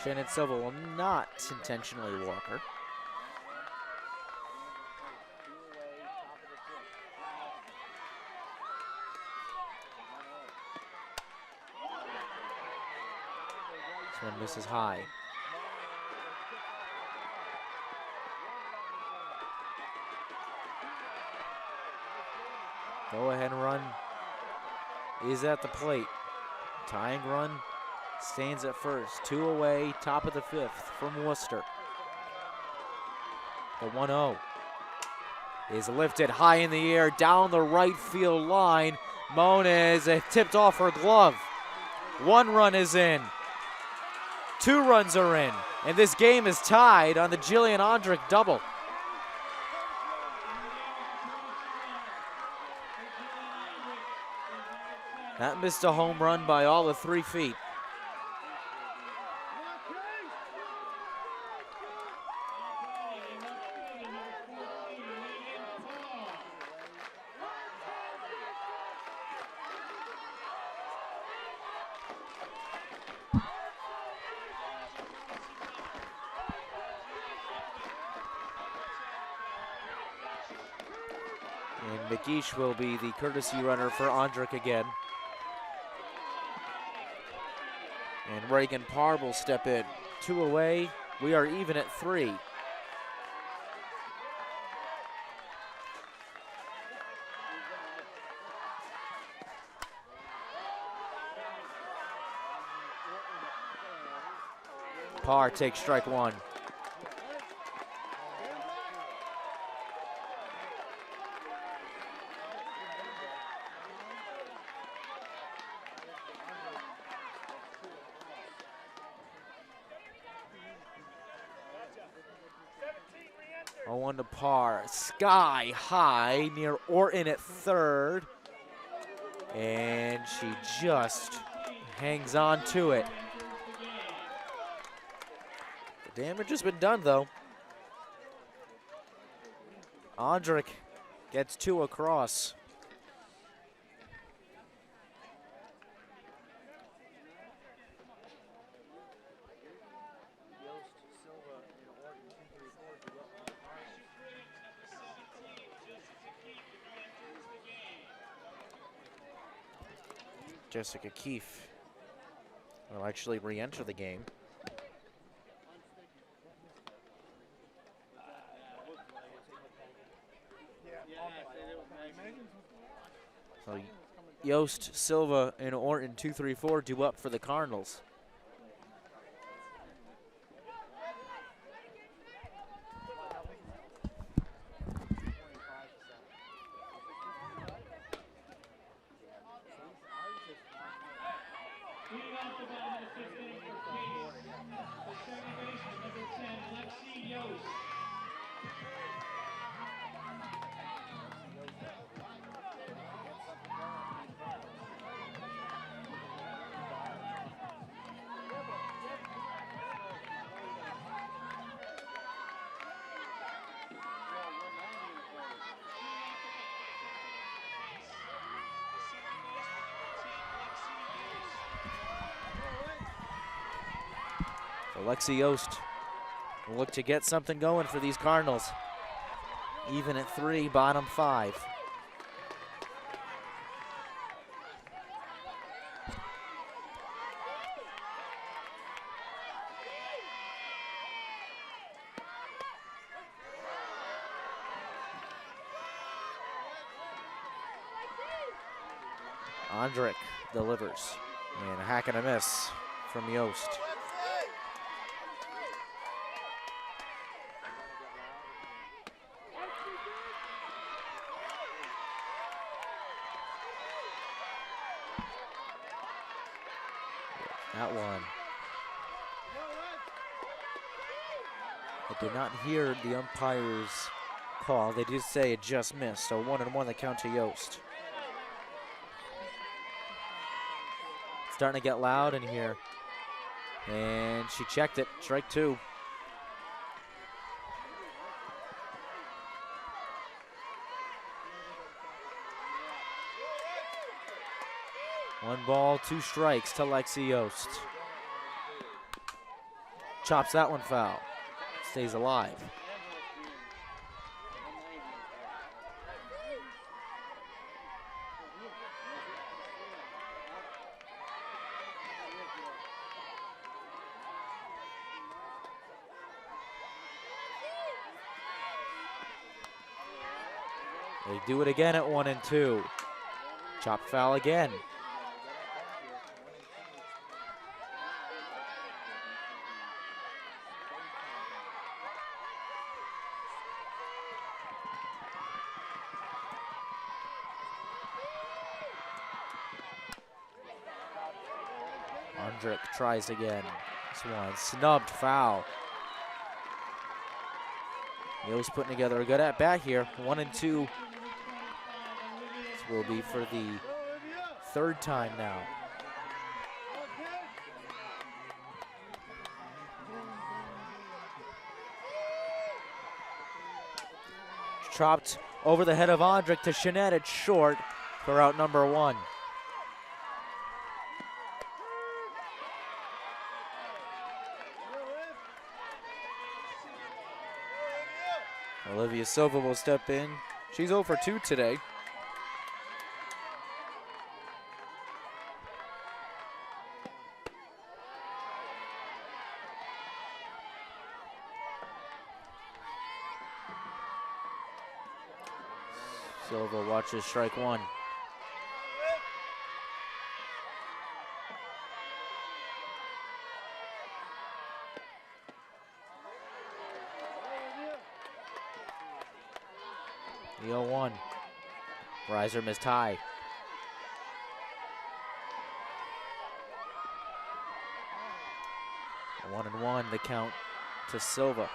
Shannon Silva will not intentionally walk her. This one misses high. Go ahead run is at the plate. Tying run stands at first. 2 away, top of the 5th from Worcester. The 1-0 is lifted high in the air down the right field line. Mona is tipped off her glove. 1 run is in. 2 runs are in. And this game is tied on the Jillian Ondrick double. That missed a home run by all of 3 feet. And McGeish will be the courtesy runner for Ondrick again. And Reagan Parr will step in. 2 away. We are even at 3. Parr takes strike 1. Oh, 1 to Parr. Sky high near Orton at third. And she just hangs on to it. The damage has been done, though. Ondrick gets 2 across. Jessica Keefe will actually re-enter the game. So Yost, Silva, and Orton 2-3-4 due up for the Cardinals. Lexi Yost will look to get something going for these Cardinals. Even at 3, bottom 5. Ondrick delivers. And a hack and a miss from Yost. That one. I did not hear the umpire's call. They did say it just missed, so 1-1 the count to Yost. Starting to get loud in here. And she checked it, strike 2. One ball, 2 strikes to Lexi Yost. Chops that one foul. Stays alive. They do it again at 1-2. Chop foul again. Ondrick tries again. This one snubbed, foul. Neal's putting together a good at-bat here. 1 and 2. This will be for the third time now. Chopped over the head of Ondrick to Jeanette. It's short for out number 1. Olivia Silva will step in. She's 0 for 2 today. Silva watches strike 1. The 0-1. Riser missed high. A 1-1 the count to Silva.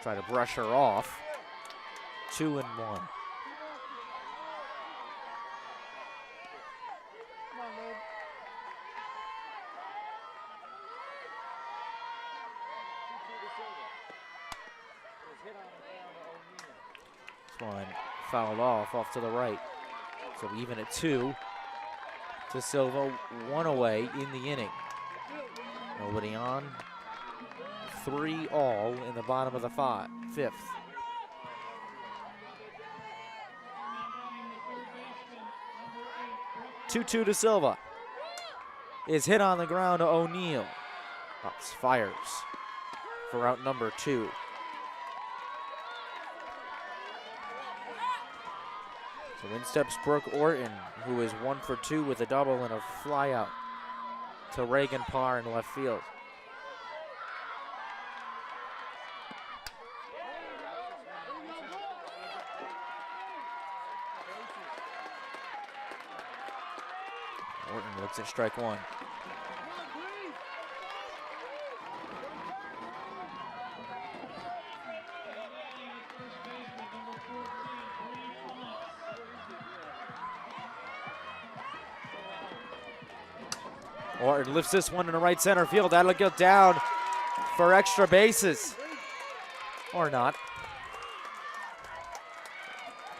Try to brush her off. 2-1. This one fouled off to the right. So even at 2 to Silva, 1 away in the inning. Nobody on. 3 all in the bottom of the 5th. Two to Silva. Is hit on the ground to O'Neill. Ups, fires for out number 2. So in steps Brooke Orton, who is 1 for 2 with a double and a flyout to Reagan Parr in left field. Orton looks at strike 1. Orton lifts this one in the right center field. That'll go down for extra bases. Or not.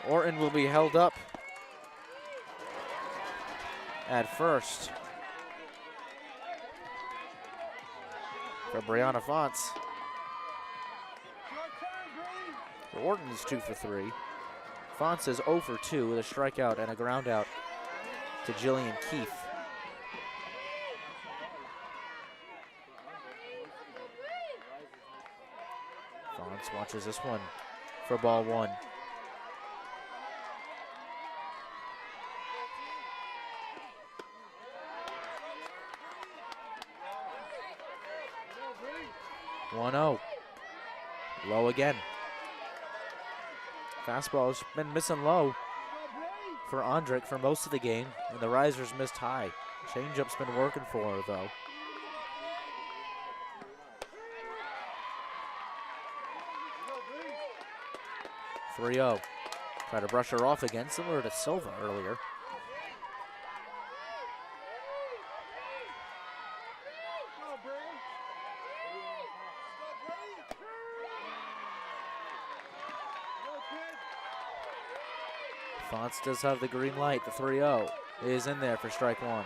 Orton will be held up at first for Brianna Fonts. Orton is 2 for 3. Fonts is 0 for 2 with a strikeout and a ground out to Jillian Keefe. Fonts watches this one for ball 1. Low again. Fastball has been missing low for Ondrick for most of the game, and the risers missed high. Changeup's been working for her, though. (3-0). Try to brush her off again, similar to Silva earlier. Fonts does have the green light. The 3-0 is in there for strike 1.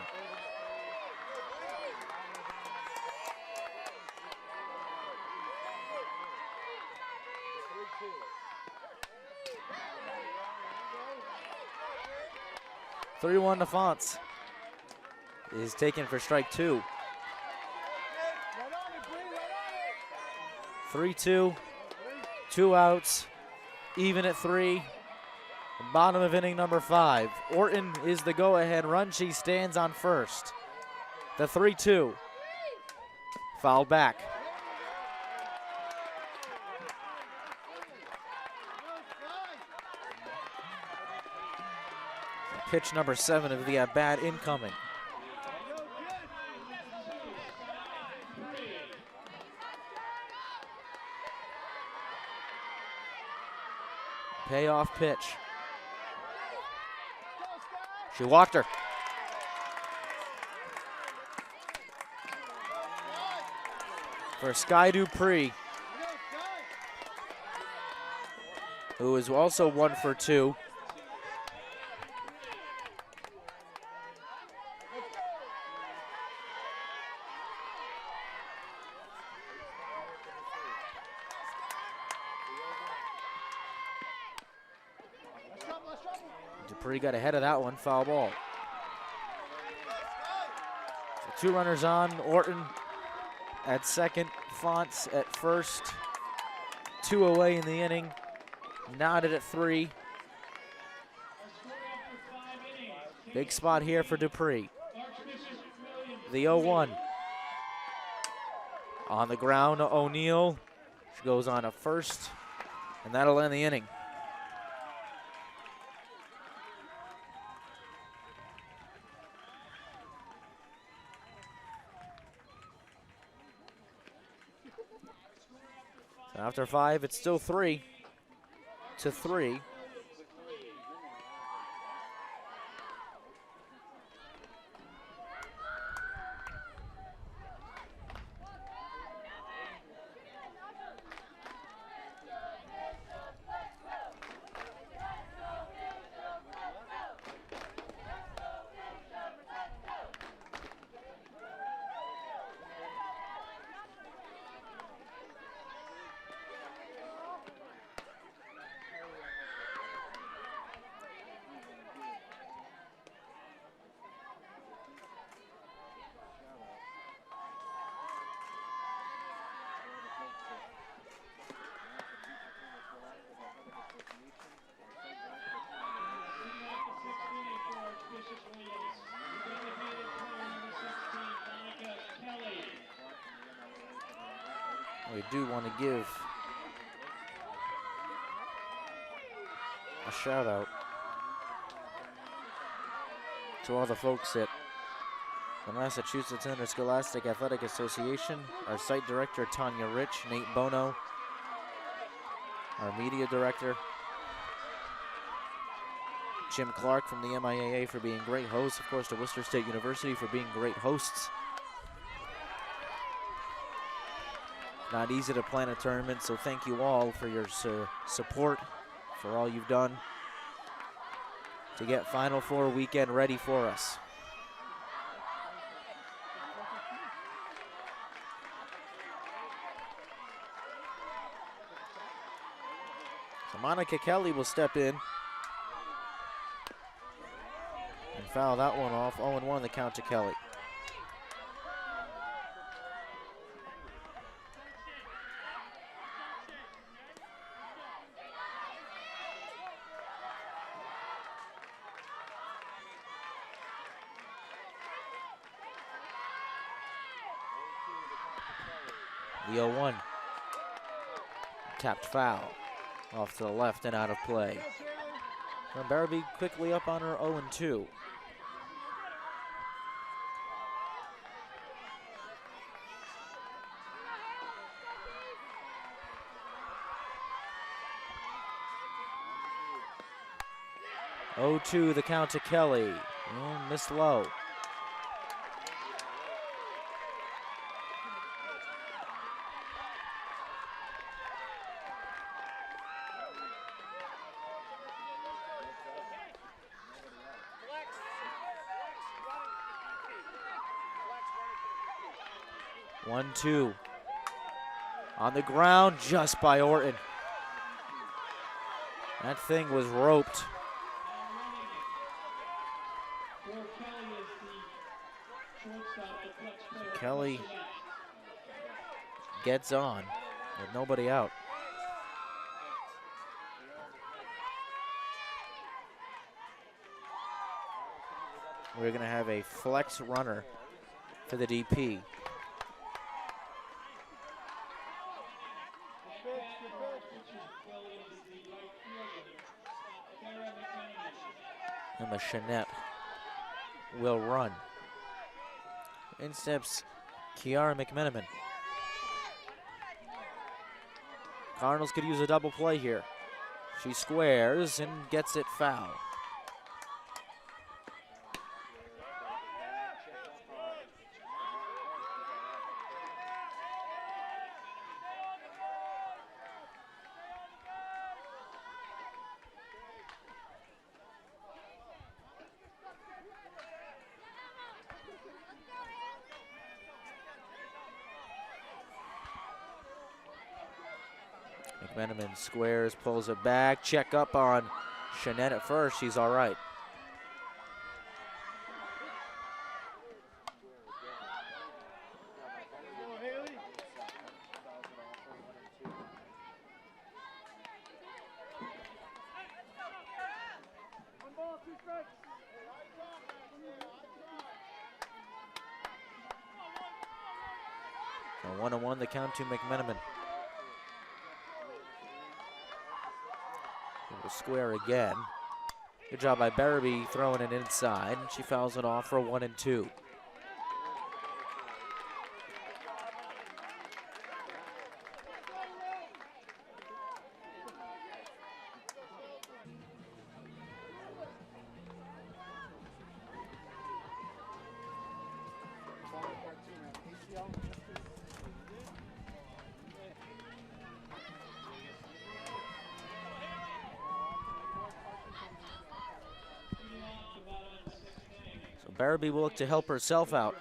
(3-1) to Fonts is taken for strike 2. 3-2, 2 outs, even at 3. Bottom of inning number 5. Orton is the go-ahead run. She stands on first. The 3-2. Foul back. Pitch number 7 of the at-bat incoming. Payoff pitch. She walked her. For Sky Dupree, who is also 1 for 2. Dupree got ahead of that one, foul ball. So 2 runners on, Orton at second, Fonts at first. 2 away in the inning, knotted at 3. Big spot here for Dupree. The 0-1. On the ground, O'Neal. She goes on a first, and that'll end the inning. After 5, it's still 3-3. We do want to give a shout out to all the folks at the Massachusetts Interscholastic Athletic Association, our site director Tanya Rich, Nate Bono, our media director Jim Clark from the MIAA for being great hosts, of course to Worcester State University for being great hosts. Not easy to plan a tournament, so thank you all for your support, for all you've done to get Final Four weekend ready for us. So Monica Kelly will step in and foul that one off. 0-1 the count to Kelly. The 0-1. Tapped foul. Off to the left and out of play. Barabee quickly up on her 0-2. The count to Kelly. And missed low. One, two. On the ground just by Orton. That thing was roped. Kelly gets on with nobody out. We're going to have a flex runner for the DP. And the Jeanette will run. In steps Kiara McMenamin. Cardinals could use a double play here. She squares and gets it foul. McMenamin squares, pulls it back. Check up on Jeanette at first. She's all right. A 1-1 the count to McMenamin. Square again. Good job by Barabee throwing it inside, and she fouls it off for 1 and 2. Barabee will look to help herself out.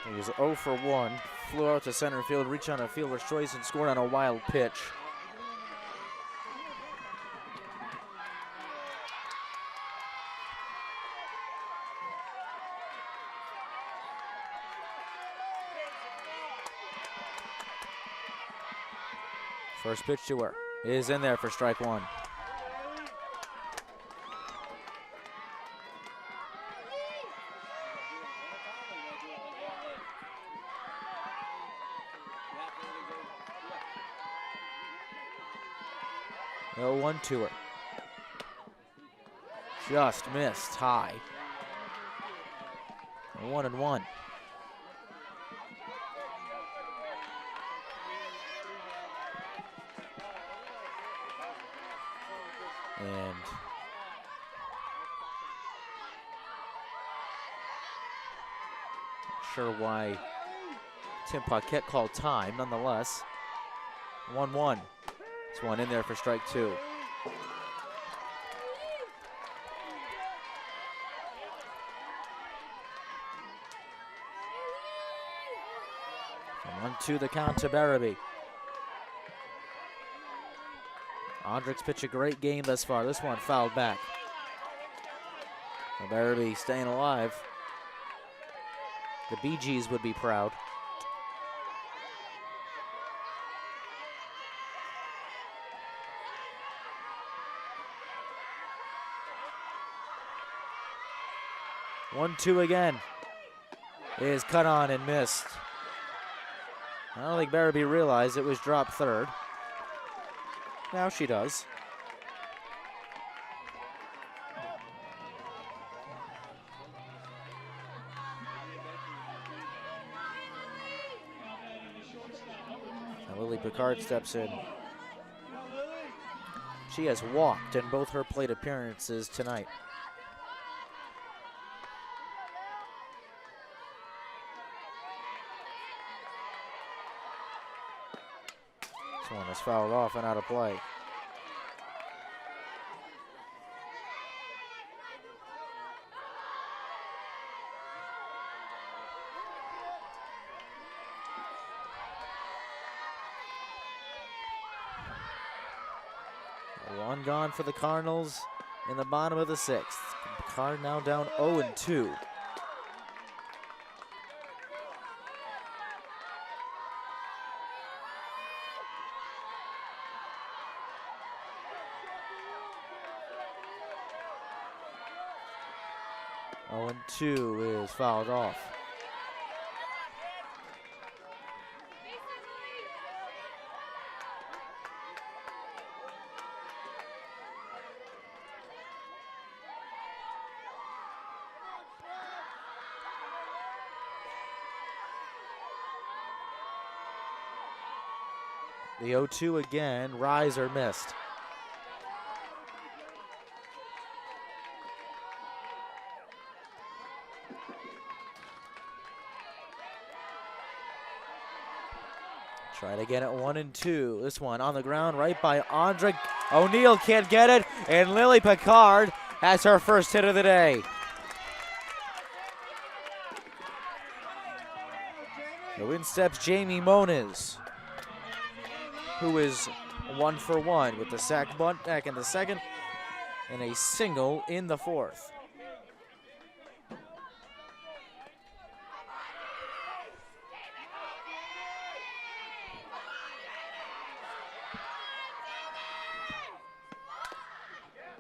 He was 0 for 1. Flew out to center field, reached on a fielder's choice, and scored on a wild pitch. First pitch to her is in there for strike 1. No 1 to her. Just missed high. 1 and 1. And sure why Tim Paquette called time, nonetheless. 1-1. This one in there for strike 2. And 1-2 the count to Barabee. Ondrick's pitched a great game thus far. This one fouled back. Well, Barabee staying alive. The Bee Gees would be proud. One, two again. Is cut on and missed. I don't think Barabee realized it was dropped third. Now she does. Now Lily Picard steps in. She has walked in both her plate appearances tonight. This one is fouled off and out of play. One gone for the Cardinals in the bottom of the 6th. Picard now down 0-2. And 2 is fouled off. The 0-2 again, riser missed. Try to get it 1-2. This one on the ground right by Andra. O'Neill can't get it, and Lily Picard has her first hit of the day. So in steps Jamie Moniz, who is 1 for 1 with the sack bunt back in the second and a single in the fourth.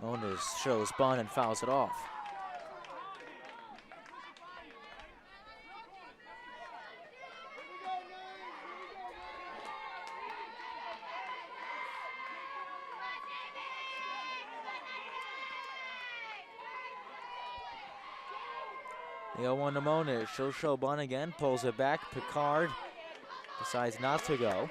Moniz shows bunt and fouls it off. The 0-1 to Moniz. She'll show bunt again, pulls it back. Picard decides not to go.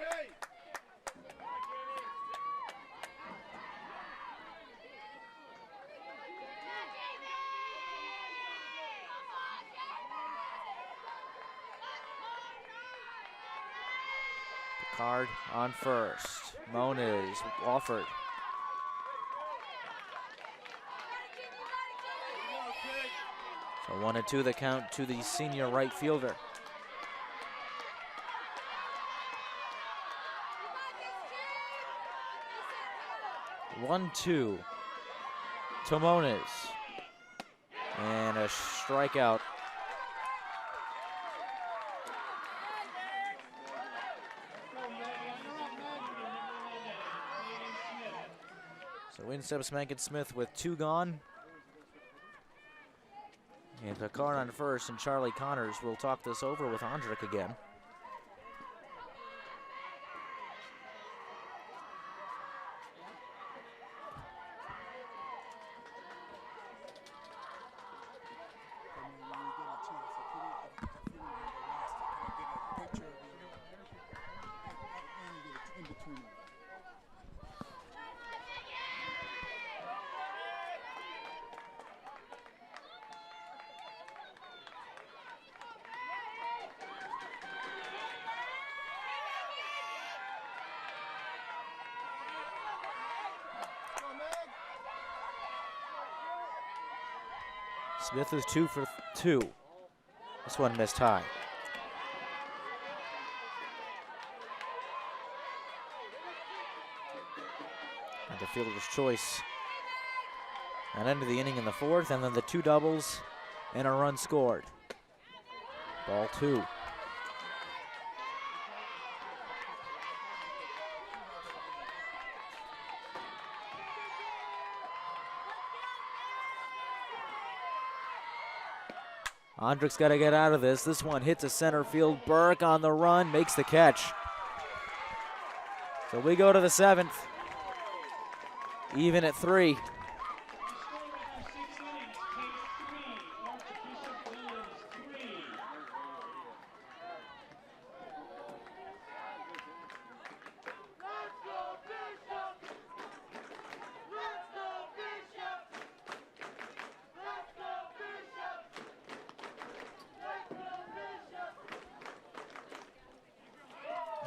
Picard on first. Moniz offered. So 1-2 the count to the senior right fielder. One, two to Moniz. And a strikeout. So in steps Megan Smith with 2 gone. And Picard on first, and Charlie Connors will talk this over with Andrick again. Smith is 2 for 2. This one missed high. And the fielder's choice. That ended the inning in the fourth, and then the 2 doubles and a run scored. Ball 2. Andrick's got to get out of this. This one hits a center field. Burke on the run, makes the catch. So we go to the 7th. Even at 3.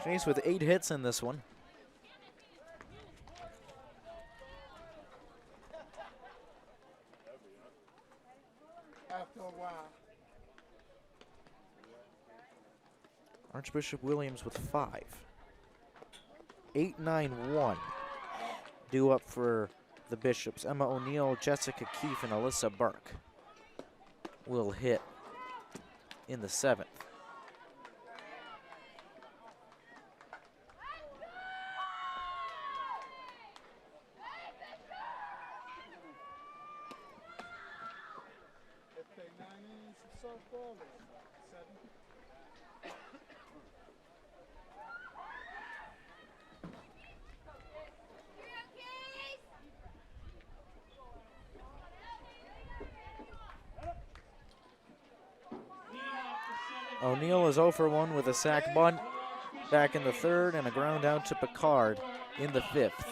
Chase with 8 hits in this one. After a while. Archbishop Williams with 5. 8-9-1. Due up for the Bishops. Emma O'Neill, Jessica Keefe, and Alyssa Burke will hit in the 7th. O'Neill is 0 for 1 with a sac bunt. back in the third, and a ground out to Picard in the fifth.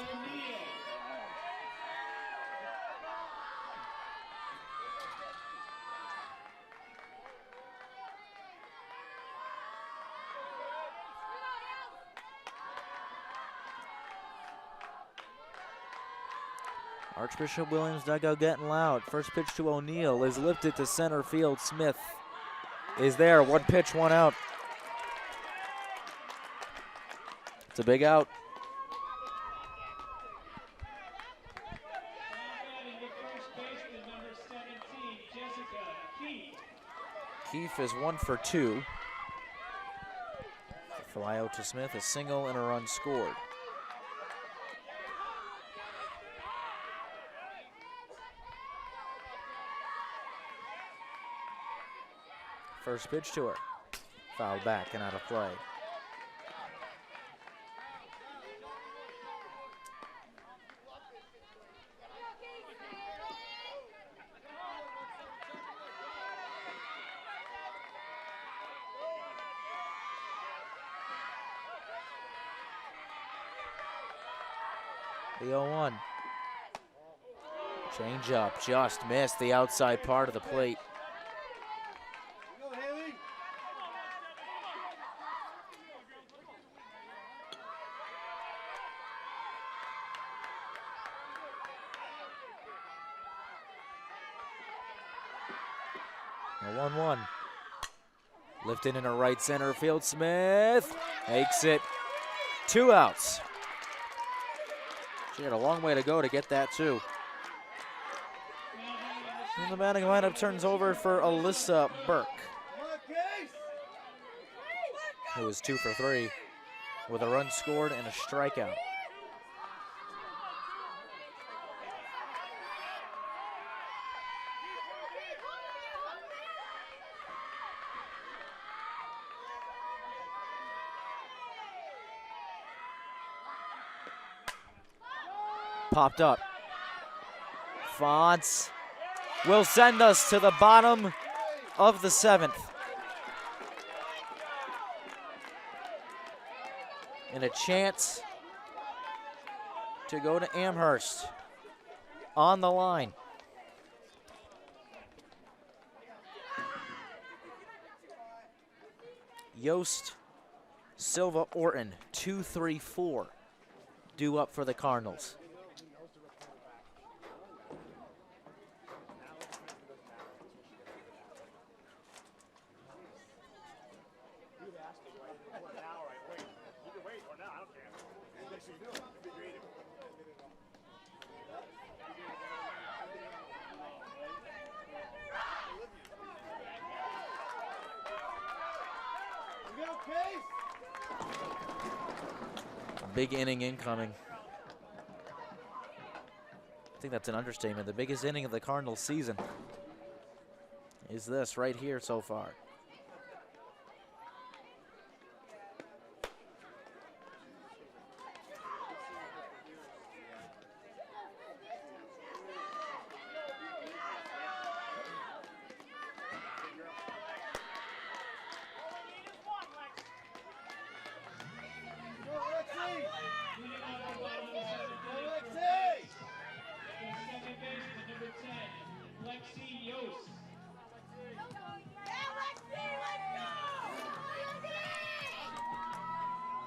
Archbishop Williams dugout getting loud. First pitch to O'Neill is lifted to center field. Smith is there. One pitch, one out. It's a big out. Keefe is 1 for 2. Fly out to Smith, a single and a run scored. First pitch to her. Fouled back and out of play. The 0-1. Change up, just missed the outside part of the plate. A 1-1. Lifted into right center field. Smith makes it 2 outs. She had a long way to go to get that too. And the batting lineup turns over for Alyssa Burke, who is 2 for 3 with a run scored and a strikeout. Popped up. Fonts will send us to the bottom of the 7th. And a chance to go to Amherst on the line. Yost, Silva, Orton, 2-3-4 due up for the Cardinals. Big inning incoming. I think that's an understatement. The biggest inning of the Cardinals season is this right here so far.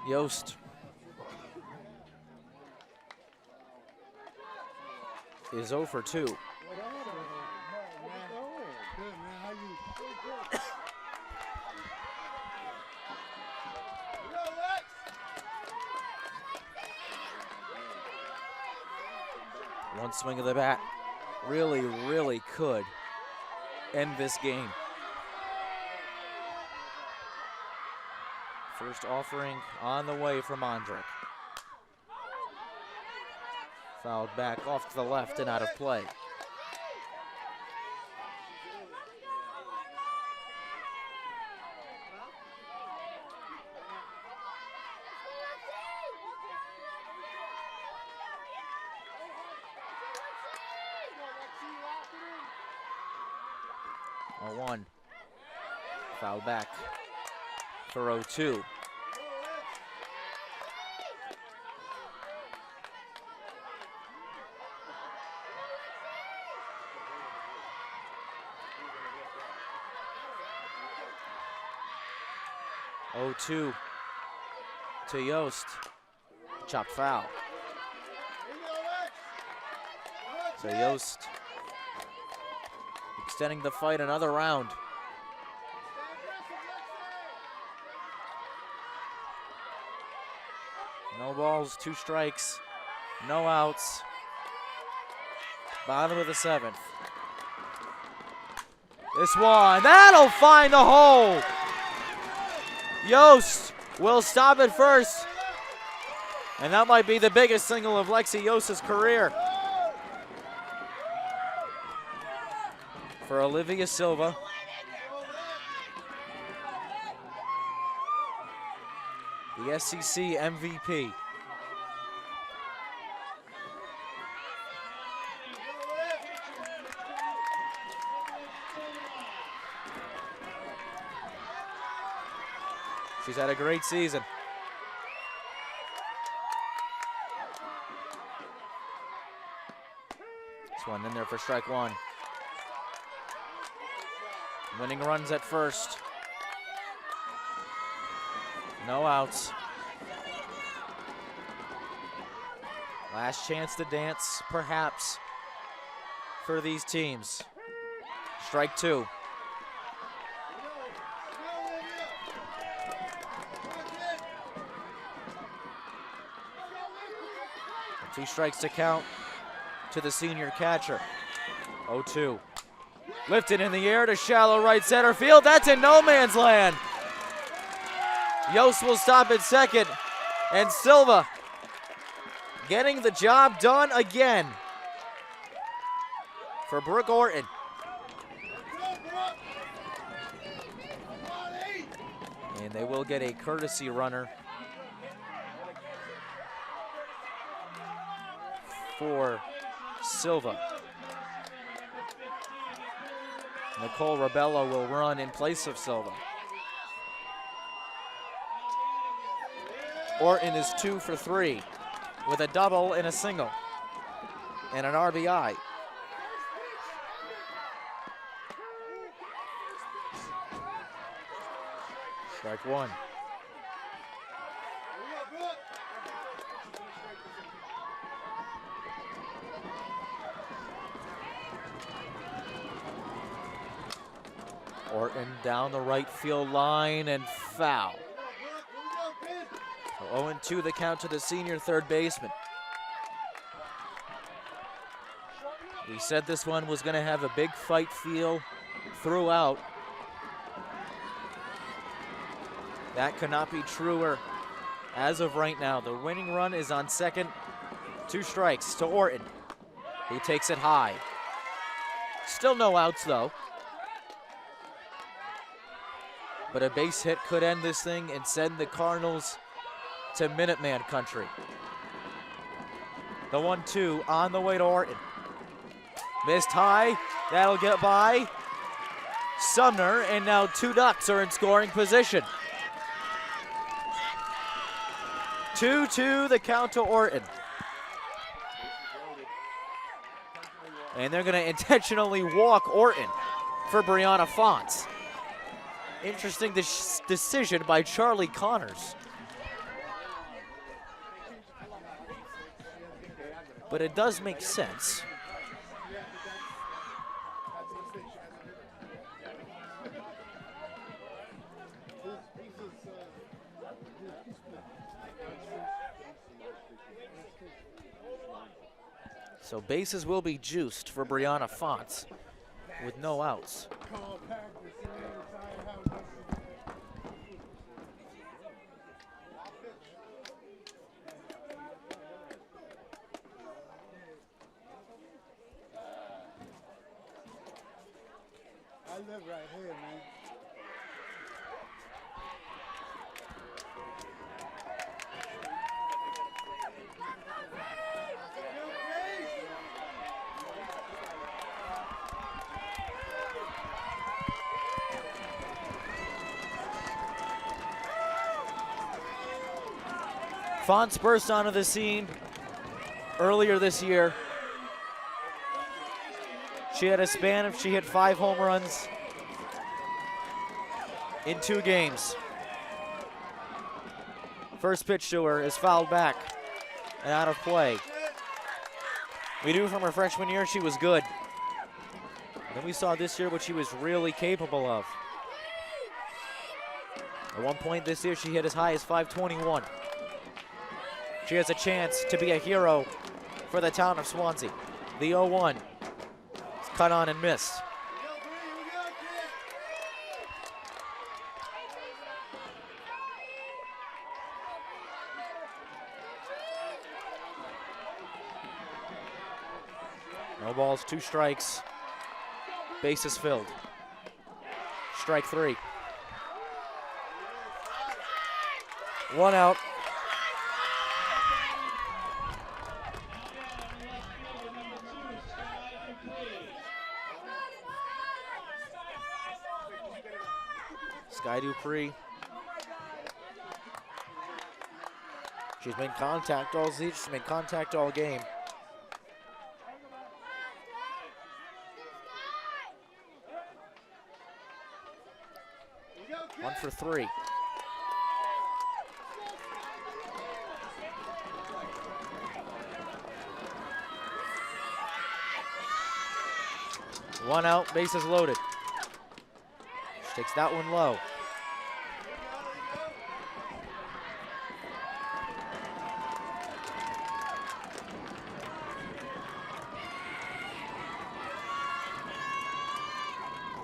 Yost is 0 for 2. One swing of the bat really could end this game. First offering on the way from Ondrick. Fouled back off to the left and out of play. A 1. Foul back for 0-2. 0-2 to Yost. Chopped foul. So Yost extending the fight another round. No balls, 2 strikes, no outs. Bottom of the 7th. This one, that'll find the hole. Yost will stop it first. And that might be the biggest single of Lexi Yost's career. For Olivia Silva. The SEC MVP. She's had a great season. This one in there for strike 1. Winning runs at first. No outs. Last chance to dance, perhaps, for these teams. Strike 2. Two strikes to count to the senior catcher. 0-2. Lifted in the air to shallow right center field. That's in no man's land. Yost will stop at second. And Silva getting the job done again for Brooke Orton. And they will get a courtesy runner for Silva. Nicole Rabello will run in place of Silva. Orton is 2 for 3 with a double and a single and an RBI. Strike 1. Orton down the right field line and foul. So 0-2 the count to the senior third baseman. We said this one was going to have a big fight feel throughout. That could not be truer as of right now. The winning run is on second. 2 strikes to Orton. He takes it high. Still no outs though. But a base hit could end this thing and send the Cardinals to Minuteman country. The 1-2 on the way to Orton. Missed high, that'll get by Sumner, and now 2 Ducks are in scoring position. 2-2 the count to Orton. And they're gonna intentionally walk Orton for Brianna Fonts. Interesting decision by Charlie Connors. But it does make sense. So bases will be juiced for Brianna Fonts with no outs. I live right here, man. Fonts burst onto the scene earlier this year. She had a span of, she hit 5 home runs in 2 games. First pitch to her is fouled back and out of play. We knew from her freshman year she was good. Then we saw this year what she was really capable of. At one point this year, she hit as high as 521. She has a chance to be a hero for the town of Swansea. The 0-1 is cut on and missed. No balls, 2 strikes. Bases filled. Strike 3. 1 out. Sky Dupree. She's made contact all season. She's made contact all game. One for 3. One out, bases loaded. She takes that one low.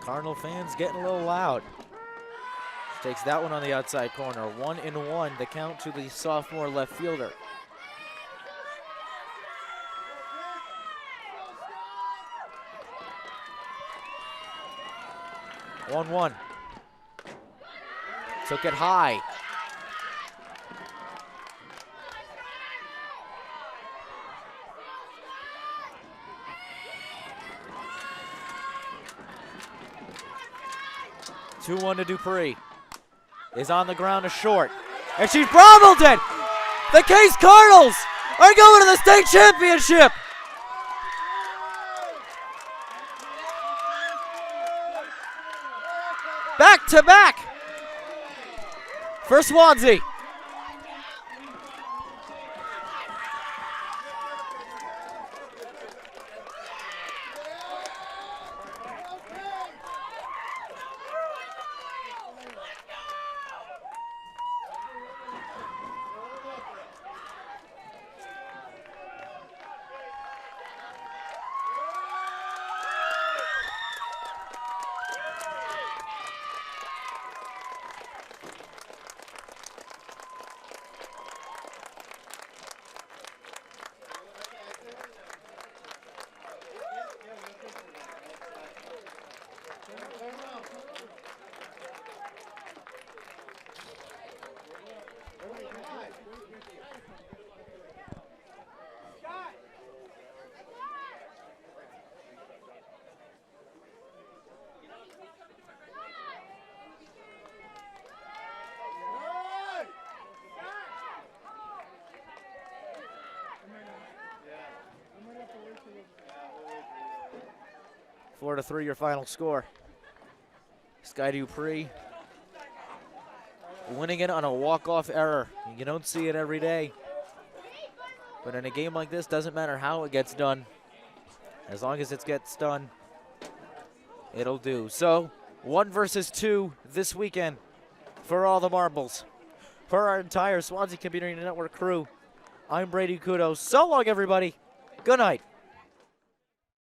Cardinal fans getting a little loud. She takes that one on the outside corner. 1-1, the count to the sophomore left fielder. One. Took it high. Two 2-1 to Dupree. Is on the ground to short. And she's bobbled it! The Case Cardinals are going to the state championship! Back to back for Swansea. Four to 3, your final score. Sky Dupree winning it on a walk-off error. You don't see it every day. But in a game like this, doesn't matter how it gets done. As long as it gets done, it'll do. So, 1 versus 2 this weekend for all the marbles. For our entire Swansea Community Network crew, I'm Brady Kudo. So long, everybody. Good night.